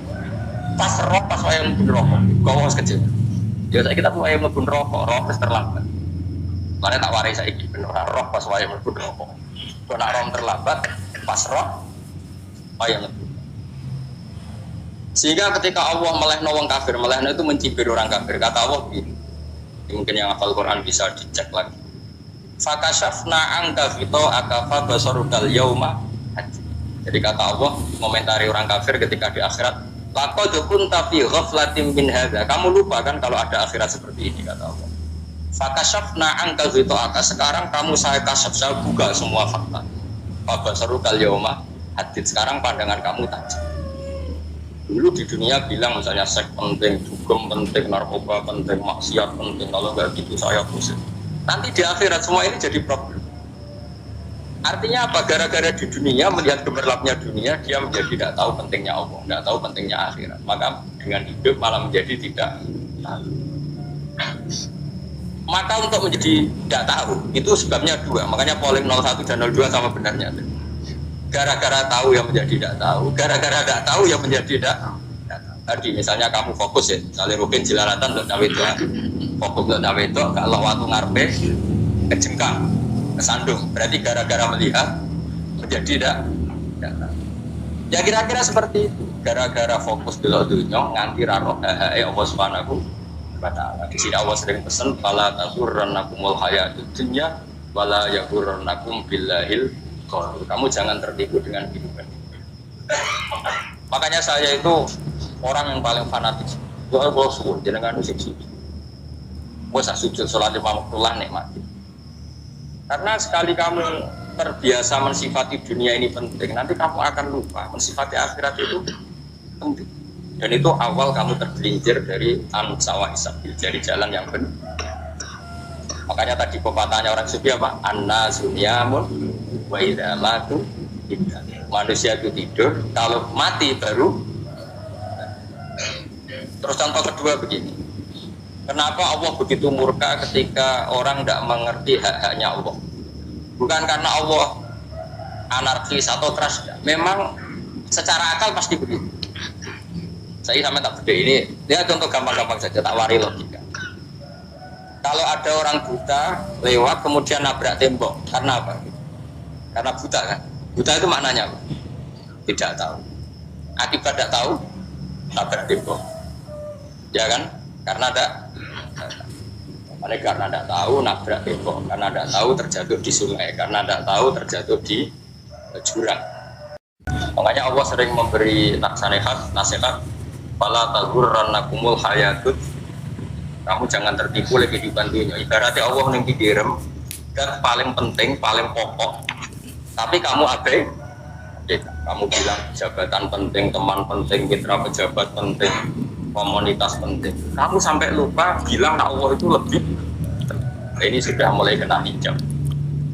Pas roh pas wae mlebu neraka. Kok wis kecil. Ya saiki kita wae mlebu neraka, roh wis terlambat. Mane tak warai saiki ben ora roh pas wae mlebu neraka. Kok nek roh terlambat, pas roh wae mlebu. Sehingga ketika Allah melehno wong kafir, melehno itu mencibir orang kafir. Kata Allah begini. Mungkin yang hafal Quran bisa dicek lagi. Fakashafna angka fito akafa basarukal yauma. Jadi kata Allah komentari orang kafir ketika di akhirat, laqad kunta fi ghaflatin min hadza. Kamu lupa kan kalau ada akhirat seperti ini kata Allah. Fakashafna angka fito aka, sekarang kamu saya kasaf, saya buka semua fakta. Basarukal yauma hadid, sekarang pandangan kamu tajam. Dulu di dunia bilang misalnya seks penting, dugem penting, narkoba penting, maksiat penting, kalau nggak gitu saya pusing. Nanti di akhirat semua ini jadi problem. Artinya apa? Gara-gara di dunia melihat gemerlapnya dunia, dia menjadi tidak tahu pentingnya Allah, tidak tahu pentingnya akhirat. Maka dengan hidup malah menjadi tidak tahu. Maka untuk menjadi tidak tahu itu sebabnya dua. Makanya polling 01 dan 02 sama benarnya. Gara-gara tahu yang menjadi tidak tahu, gara-gara tidak tahu yang menjadi tidak tahu. Tadi misalnya kamu fokus ya, misalnya Rukin Jilalatan untuk cawe itu, fokus untuk cawe itu, kalau waktu ngarepe kejengkang, kesandung, berarti gara-gara melihat menjadi tidak tahu. Ya kira-kira seperti itu, gara-gara fokus dulu dunia nganti raro Allah Subhanahu wa ta'ala. Di sini Allah sering pesan, fala taghurrannakumul hayatud dunya wala yaghurrannakum billahil. Kamu jangan tertipu dengan kehidupan. Makanya saya itu orang yang paling fanatik. Doa kalau subuh jenengan usik sujud. Gue sujud sholat lima waktulah nikmati. Karena sekali kamu terbiasa mensifati dunia ini penting, nanti kamu akan lupa mensifati akhirat itu penting. Dan itu awal kamu tergelincir dari an-sawa isabil, dari jalan yang benar. Makanya tadi pepatahnya orang sufi apa? Anna sunyamun wa idza matu indah. Manusia itu tidur, kalau mati baru. Terus contoh kedua begini. Kenapa Allah begitu murka ketika orang tidak mengerti hak-haknya Allah? Bukan karena Allah anarkis atau keras, memang secara akal pasti begitu. Saya sama tak beda ini, dia contoh gampang-gampang saja, tak wari logika. Kalau ada orang buta lewat kemudian nabrak tembok, karena apa? Karena buta kan? Buta itu maknanya apa? Tidak tahu. Akibat tidak tahu, tabrak tembok. Ya kan? Karena tidak tahu nabrak tembok, karena tidak tahu terjatuh di sungai, karena tidak tahu terjatuh di jurang. Makanya Allah sering memberi nasihat, fala taghurrannakumul hayatud. Kamu jangan tertipu oleh kehidupan dunia. Ibaratnya Allah yang dikirim dan paling penting, paling pokok. Tapi kamu abai, kamu bilang jabatan penting, teman penting, mitra pejabat penting, komunitas penting. Kamu sampai lupa bilang Allah itu lebih. Nah, ini sudah mulai kena hijab.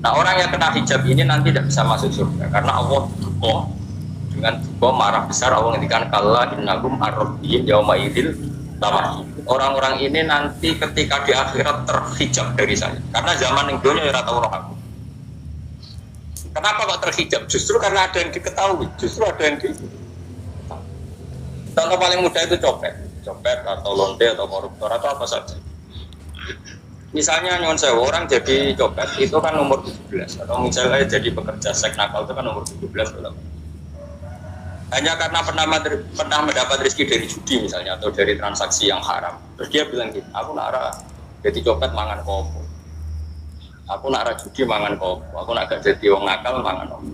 Nah, orang yang kena hijab ini nanti tidak bisa masuk surga karena Allah duka dengan duka marah besar. Allah ngendikan kalla innahum ar-rabbihim yauma idzil lamah. Orang-orang ini nanti ketika di akhirat terhijab dari saya. Karena zaman yang dunia ya tahu roh aku. Kenapa kok terhijab? Justru karena ada yang diketahui. Justru ada yang contoh paling mudah itu copet atau lonte atau koruptor atau apa saja. Misalnya nyuwun sewu orang jadi copet itu kan umur 17 atau misalnya jadi pekerja seks nakal itu kan umur 17 belum. Hanya karena pernah mendapat rezeki dari judi misalnya atau dari transaksi yang haram. Terus dia bilang gitu, aku nak jadi copet mangan kopo. Aku nak judi mangan kopo. Aku nak gak jadi wong nakal mangan kopo.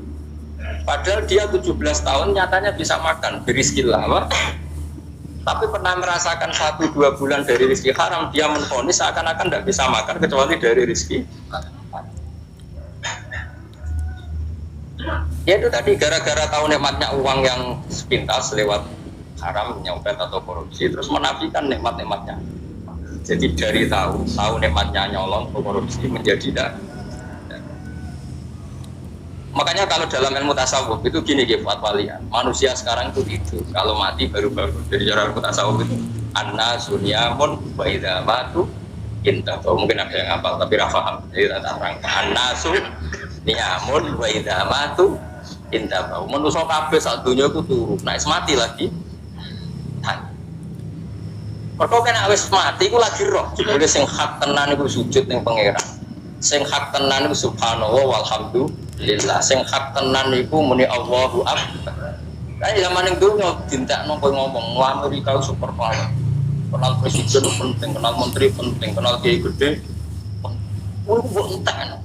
Padahal dia 17 tahun nyatanya bisa makan dari rezeki lama. Tapi pernah merasakan 1-2 bulan dari rezeki haram, dia menvonis seakan-akan tidak bisa makan kecuali dari rezeki. Ya itu tadi gara-gara tahu nikmatnya uang yang sepintas lewat haram, nyopet atau korupsi, terus menafikan nikmat-nikmatnya. Jadi dari tahu nikmatnya nyolong atau korupsi menjadi tidak. Makanya kalau dalam ilmu tasawuf itu gini Fuad Walian, manusia sekarang itu kalau mati baru-baru. Jadi cara ilmu tasawuf itu anna sunyamun wa idza matu intahu. Mungkin ada yang hafal tapi ra paham. Jadi tak terang. Anna sunyamun wa idza matu intahu. Manusia kabeh sak donya iku turu. Nek mati lagi Mergo kena wis mati iku lagi roh. Jebule sing hak tenan iku sujud ning pangeran. Sing hak tenan iku subhanallah walhamdulillah. Sing hak tenan iku muni Allahu akbar. Kayak zaman ning dunya dintekno kowe ngomong Amerika super power. Kenal presiden penting, kenal menteri penting, kenal kiai gede. Kuwi mbok entek.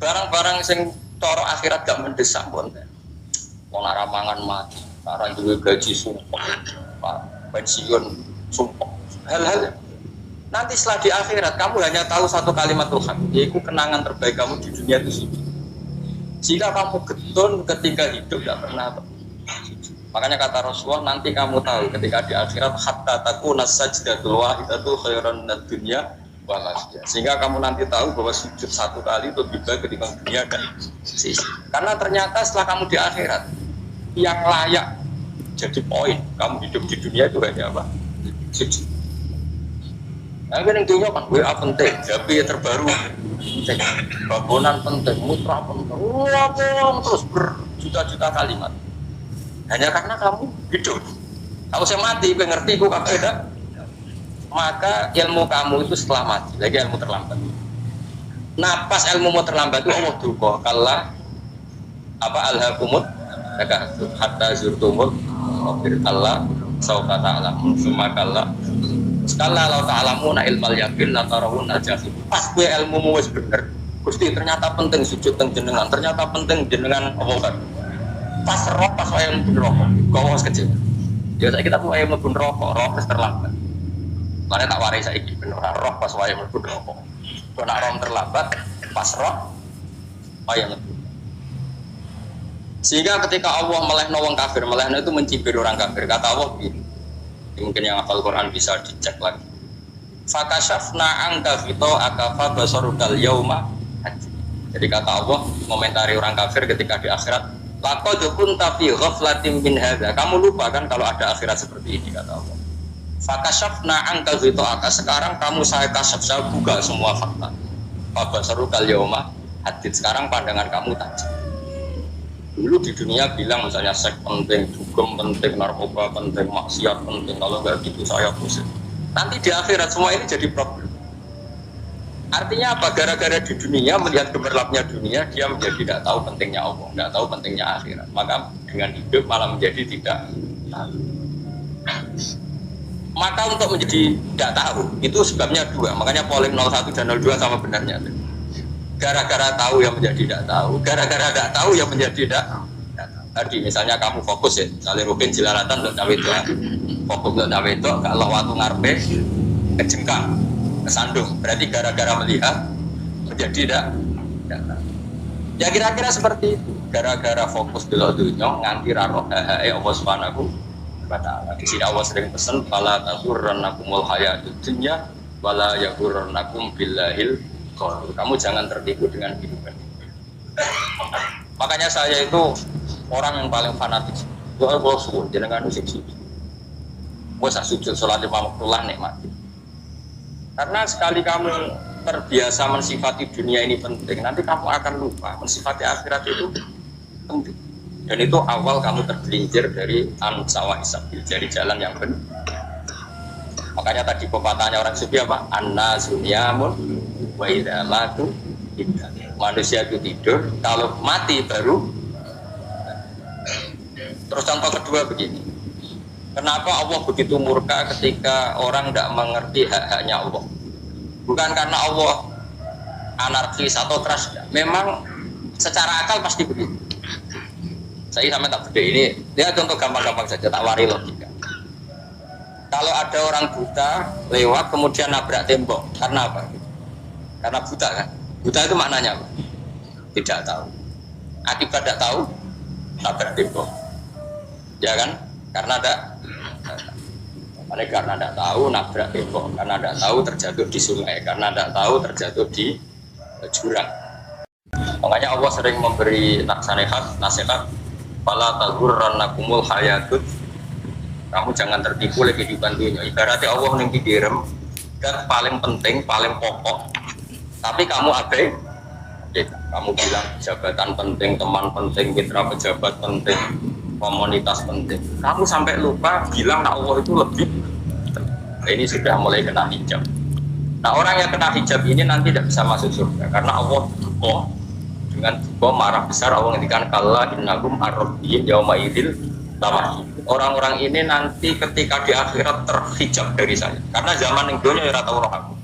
Barang-barang sing cara akhirat gak mendesak mbok entek. Wong ora mangan mati, ora duwe gaji sumpah, pensiun sumpah. Hal-hal nanti setelah di akhirat kamu hanya tahu satu kalimat Tuhan, yaitu kenangan terbaik kamu di dunia itu sendiri. Jika kamu getun ketika hidup tidak pernah. Makanya kata Rasulullah nanti kamu tahu ketika di akhirat hatta takuna sajdatul wahidatu khairan minad dunya wa ma fiha. Sehingga kamu nanti tahu bahwa sujud satu kali itu lebih baik ketimbang dunia dan sisi. Karena ternyata setelah kamu di akhirat yang layak jadi poin kamu hidup di dunia itu hanya apa? Sujud. Nah, yang dunia kan WA penting, HP terbaru penting, bangunan penting, mutra penting, terus berjuta-juta kalimat. Hanya karena kamu hidup. Kalau saya mati, gue ngerti, gue gak beda. Maka ilmu kamu itu setelah mati, lagi ilmu terlambat. Nah, pas ilmu mau terlambat itu Allah duka, kalla apa alhaqumut, hatta zurtumul, Allah saufa ta'lamun, summa kalla. Sekala lau ta'lamuna ilmal yakin la tarawun al-jahim. Pas gue ilmumu wis bener. Gusti ternyata penting sujud teng jenengan, ternyata penting jenengan apa. Pas roh pas wae mlebu neraka. Kok wis kecil. Ya saiki kita wae mlebu neraka, roh wis terlambat. Mane tak warai saiki bener roh pas wae mlebu neraka. Kok nek roh terlambat, pas roh wae mlebu. Sehingga ketika Allah melehno wong kafir, melehno itu mencibir orang kafir. Kata Allah begini. Mungkin yang hafal Quran bisa dicek lagi. Fakashafna angka fito akafa basarukal yauma. Jadi kata Allah komentari orang kafir ketika di akhirat, laqad kunta fi ghaflatin min hadza. Kamu lupa kan kalau ada akhirat seperti ini kata Allah. Fakashafna angka fito aka. Sekarang kamu saya kasaf, saya buka semua fakta. Basarukal yauma hadid. Sekarang pandangan kamu tajam. Dulu di dunia bilang misalnya seks penting, dugem penting, narkoba penting, maksiat penting, kalau nggak gitu saya pusing. Nanti di akhirat semua ini jadi problem. Artinya apa? Gara-gara di dunia melihat gemerlapnya dunia, dia menjadi tidak tahu pentingnya Allah, tidak tahu pentingnya akhirat. Maka dengan hidup malah menjadi tidak tahu. Maka untuk menjadi tidak tahu itu sebabnya dua. Makanya polling 01 dan 02 sama benarnya. Gara-gara tahu yang menjadi tidak tahu, gara-gara tidak tahu yang menjadi tidak tahu. Tadi misalnya kamu fokus ya, misalnya rukin jelalatan untuk cawe itu, fokus untuk cawe itu, kalau waktu ngarepe kejengkang, kesandung, berarti gara-gara melihat menjadi tidak tahu. Ya kira-kira seperti itu. Gara-gara fokus delok dunya nganti ra roh Allah Subhanahu wa taala. Di sini Allah sering pesan fala taghurrannakumul hayatud dunya wala yaghurrannakum billahil ghurur. Kamu jangan tertipu dengan kehidupan. Makanya saya itu orang yang paling fanatik. Doa kalau subuh jenengan usik sujud. Wes sujud salat lima waktu nikmat. Karena sekali kamu terbiasa mensifati dunia ini penting, nanti kamu akan lupa mensifati akhirat itu penting. Dan itu awal kamu tergelincir dari an-sawah isabil, dari jalan yang benar. Makanya tadi pepatahnya orang sufi apa? An-nasu niyamun wa idza matu idza. Manusia itu tidur, kalau mati baru. Terus contoh kedua begini. Kenapa Allah begitu murka ketika orang tidak mengerti hak-haknya Allah? Bukan karena Allah anarkis atau keras, memang secara akal pasti begitu. Saya sama tak beda ini, dia contoh gampang-gampang saja, tak wari logika. Kalau ada orang buta lewat kemudian nabrak tembok, karena apa? Karena buta kan? Buta itu maknanya apa? Tidak tahu. Akibat tidak tahu, nabrak tembok. Ya kan? Karena tidak tahu nabrak tembok, karena tidak tahu terjatuh di sungai, karena tidak tahu terjatuh di jurang. Makanya Allah sering memberi nasihat, fala taghurrannakumul hayatud. Kamu jangan tertipu oleh kehidupan dunia. Ibaratnya Allah ning direm, dan paling penting, paling pokok. Tapi kamu abai, ya, kamu bilang jabatan penting, teman penting, mitra pejabat penting, komunitas penting. Kamu sampai lupa bilang Allah itu lebih. Nah, ini sudah mulai kena hijab. Nah, orang yang kena hijab ini nanti tidak bisa masuk surga karena Allah duka dengan duka marah besar. Allah ngendikan kalla innakum ar-rabbihim yauma idzil lamah. Orang-orang ini nanti ketika di akhirat terhijab dari saya. Karena zaman yang dunia ya tahu roh aku.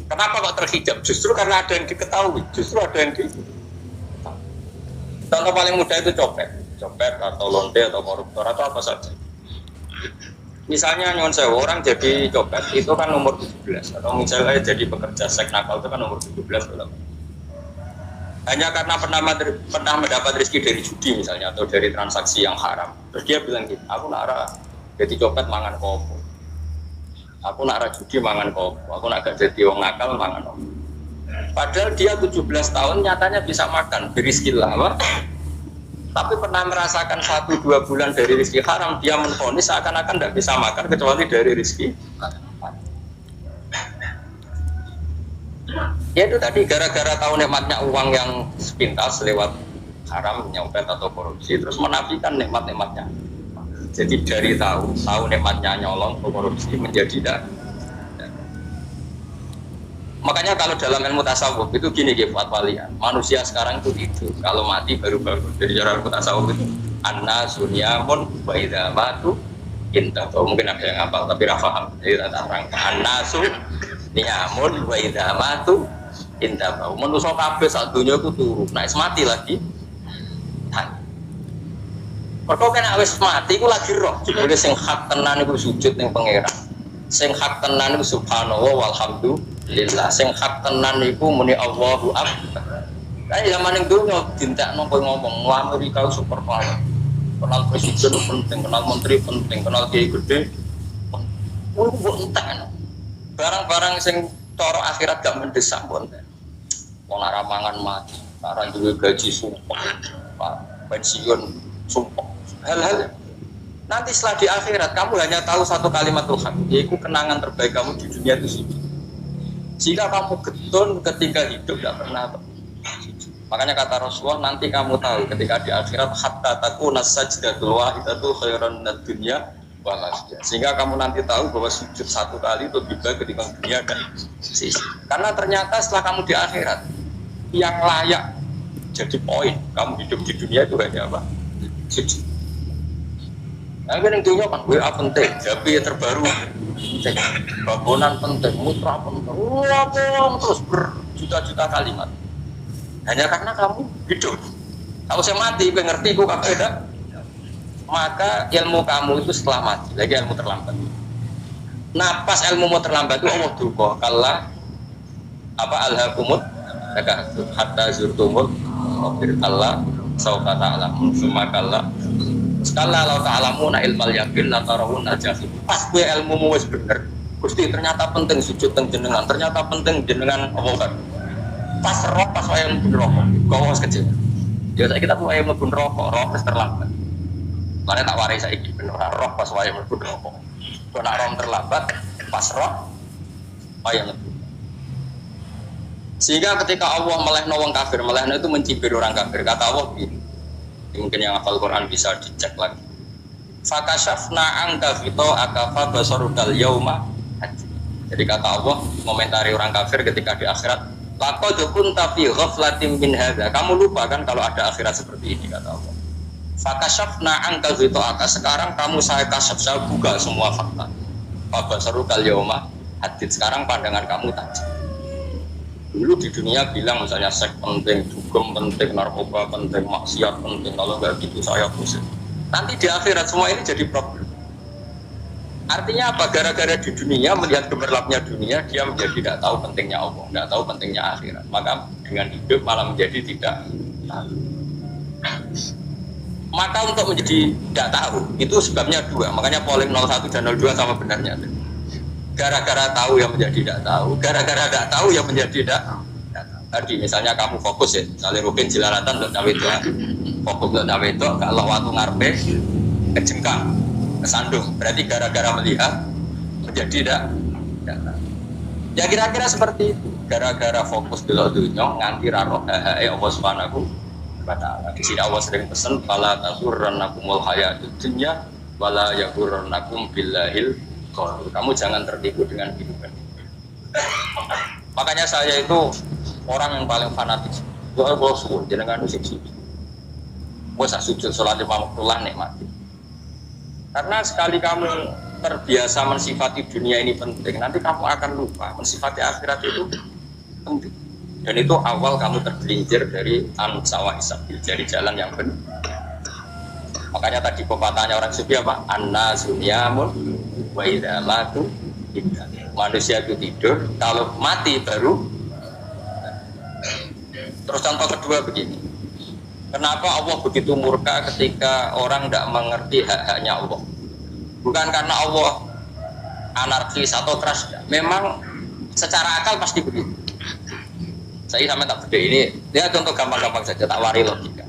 Kenapa kok terhijab? Justru karena ada yang diketahui. Justru ada yang contoh paling mudah itu copet atau lonte atau koruptor atau apa saja. Misalnya nyuwun sewu orang jadi copet itu kan umur 17 atau misalnya jadi pekerja seks nakal itu kan umur 17 belum. Hanya karena pernah mendapat rezeki dari judi misalnya atau dari transaksi yang haram. Terus dia bilang gitu, aku nak jadi copet mangan kopo. Aku nak judi mangan kopo. Aku nak gak jadi wong nakal mangan kopo. Padahal dia 17 tahun nyatanya bisa makan dari rezeki lama. Tapi pernah merasakan 1-2 bulan dari rezeki haram, dia menvonis seakan-akan tidak bisa makan kecuali dari rezeki. Ya itu tadi gara-gara tahu nikmatnya uang yang sepintas lewat haram, nyopet atau korupsi, terus menafikan nikmat-nikmatnya. Jadi dari tahu nikmatnya nyolong atau korupsi menjadi tidak. Makanya kalau dalam ilmu tasawuf itu gini Fuad Walian, manusia sekarang itu tidur, kalau mati baru bangun. Jadi cara ilmu tasawuf itu an-nasu niyamun wa idza matu intahu. Mungkin ada yang hafal tapi tidak paham. Jadi tak terang an-nasu niyamun wa idza matu intahu. Manusia kabeh sak dunya iku turu, nek mati lagi. Mergo kena wis mati iku lagi roh. Jebule sing hak tenan iku sujud ning pangeran. Sing hak tenan iku subhanallah walhamdulillah. Sing hak tenan iku muni Allahu akbar. Kayak zaman ning dunya dintekno kowe ngomong Amerika super power. Kenal presiden penting, kenal menteri penting, kenal kiai gede. Kowe mbok entek. Barang-barang sing cara akhirat gak mendesak pun. Wong ora mangan mati, ora duwe gaji sumpah, pensiun sumpah. Hal-hal nanti setelah di akhirat kamu hanya tahu satu kalimat Tuhan, yaitu kenangan terbaik kamu di dunia itu sujud. Jika kamu getun ketika hidup tidak pernah sujud. Makanya kata Rasulullah nanti kamu tahu ketika di akhirat hatta takuna sajdatul wahidatu khairan minad dunya wa ma fiha. Sehingga kamu nanti tahu bahwa sujud satu kali itu lebih baik ketika dunia dan sisi. Karena ternyata setelah kamu di akhirat yang layak jadi poin kamu hidup di dunia itu hanya apa? Sujud. Nah, kan yang dunia kan WA penting, HP terbaru, cek babonan penting, mutra penting, terus berjuta-juta kalimat. Hanya karena kamu hidup. Kalau saya mati, gue ngerti, gue kakak beda. Maka ilmu kamu itu setelah mati, lagi ilmu terlambat. Nah, pas ilmu mau terlambat itu Allah duka, kalla apa alhaqumut hatta zurtumul maqbir Allah saufa ta'lamun summa kalla sekala law ta'lamuna ilmal yaqin la tarawun najahim. Pas gue ilmumu wis bener, Gusti ternyata penting sujud teng jenengan, ternyata penting jenengan apa. Pas roh pas wayang mlebu neraka, kok wis kecil. Ya saiki kita wayang mlebu neraka, roh wis terlambat. Mane tak warai saiki ben ora roh pas wayang mlebu neraka. Kok nak roh terlambat, pas roh wayang mlebu. Sehingga ketika Allah melehno wong kafir, melehno itu mencibir orang kafir. Kata Allah begini. Mungkin yang hafal Quran bisa dicek lagi. Fakashafna angka fito akafa basarukal yauma. Jadi kata Allah komentari orang kafir ketika di akhirat, laqad kunta fi ghaflatin min hadza. Kamu lupa kan kalau ada akhirat seperti ini, kata Allah. Fakashafna angka fito aka, sekarang kamu saya kasaf, saya buka semua fakta. Basarukal yauma hadid, sekarang pandangan kamu tajam. Dulu di dunia bilang misalnya seks penting, dugem penting, narkoba penting, maksiat penting, kalau nggak gitu saya pusing. Nanti di akhirat semua ini jadi problem. Artinya apa? Gara-gara di dunia melihat gemerlapnya dunia, dia menjadi tidak tahu pentingnya Allah, tidak tahu pentingnya akhirat. Maka dengan hidup malah menjadi tidak tahu. Maka untuk menjadi tidak tahu itu sebabnya dua. Makanya polling 01 dan 02 sama benarnya. Gara-gara tahu yang menjadi tidak tahu, gara-gara tidak tahu yang menjadi tidak tahu. Tadi misalnya kamu fokus ya, misalnya Rukin Jelalatan untuk cawe itu, fokus untuk cawe itu, kalau waktu ngarepe kejengkang, kesandung, berarti gara-gara melihat menjadi tidak tahu. Ya kira-kira seperti itu, gara-gara fokus dulu dunia, nganti raro Allah Subhanahu wa ta'ala. Di sini Allah sering pesan, fala taghurrannakumul hayatud dunya wala yaghurrannakum billahil. Kamu jangan tertipu dengan kehidupan. Makanya saya itu orang yang paling fanatik. Doa kalau subuh jangan sujud. Gue sujud sholat 5 waktulah nikmati. Karena sekali kamu terbiasa mensifati dunia ini penting, nanti kamu akan lupa mensifati akhirat itu penting. Dan itu awal kamu tergelincir dari an-sawah isabil, dari jalan yang benar. Makanya tadi pepatahnya orang sufi apa? An-nasunyamun wa idza matu indah. Manusia itu tidur, kalau mati baru. Terus contoh kedua begini. Kenapa Allah begitu murka ketika orang tidak mengerti hak-haknya Allah? Bukan karena Allah anarkis atau keras, memang secara akal pasti begitu. Saya sama tak beda ini, dia contoh gampang-gampang saja, tak wari logika.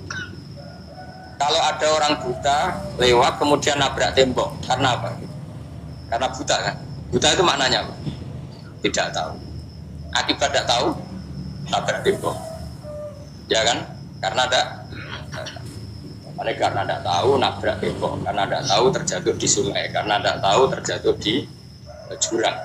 Kalau ada orang buta lewat kemudian nabrak tembok, karena apa? Karena buta kan? Buta itu maknanya apa? Tidak tahu. Akibat tidak tahu, nabrak tembok. Ya kan? Karena tidak tahu nabrak tembok, karena tidak tahu terjatuh di sungai, karena tidak tahu terjatuh di jurang.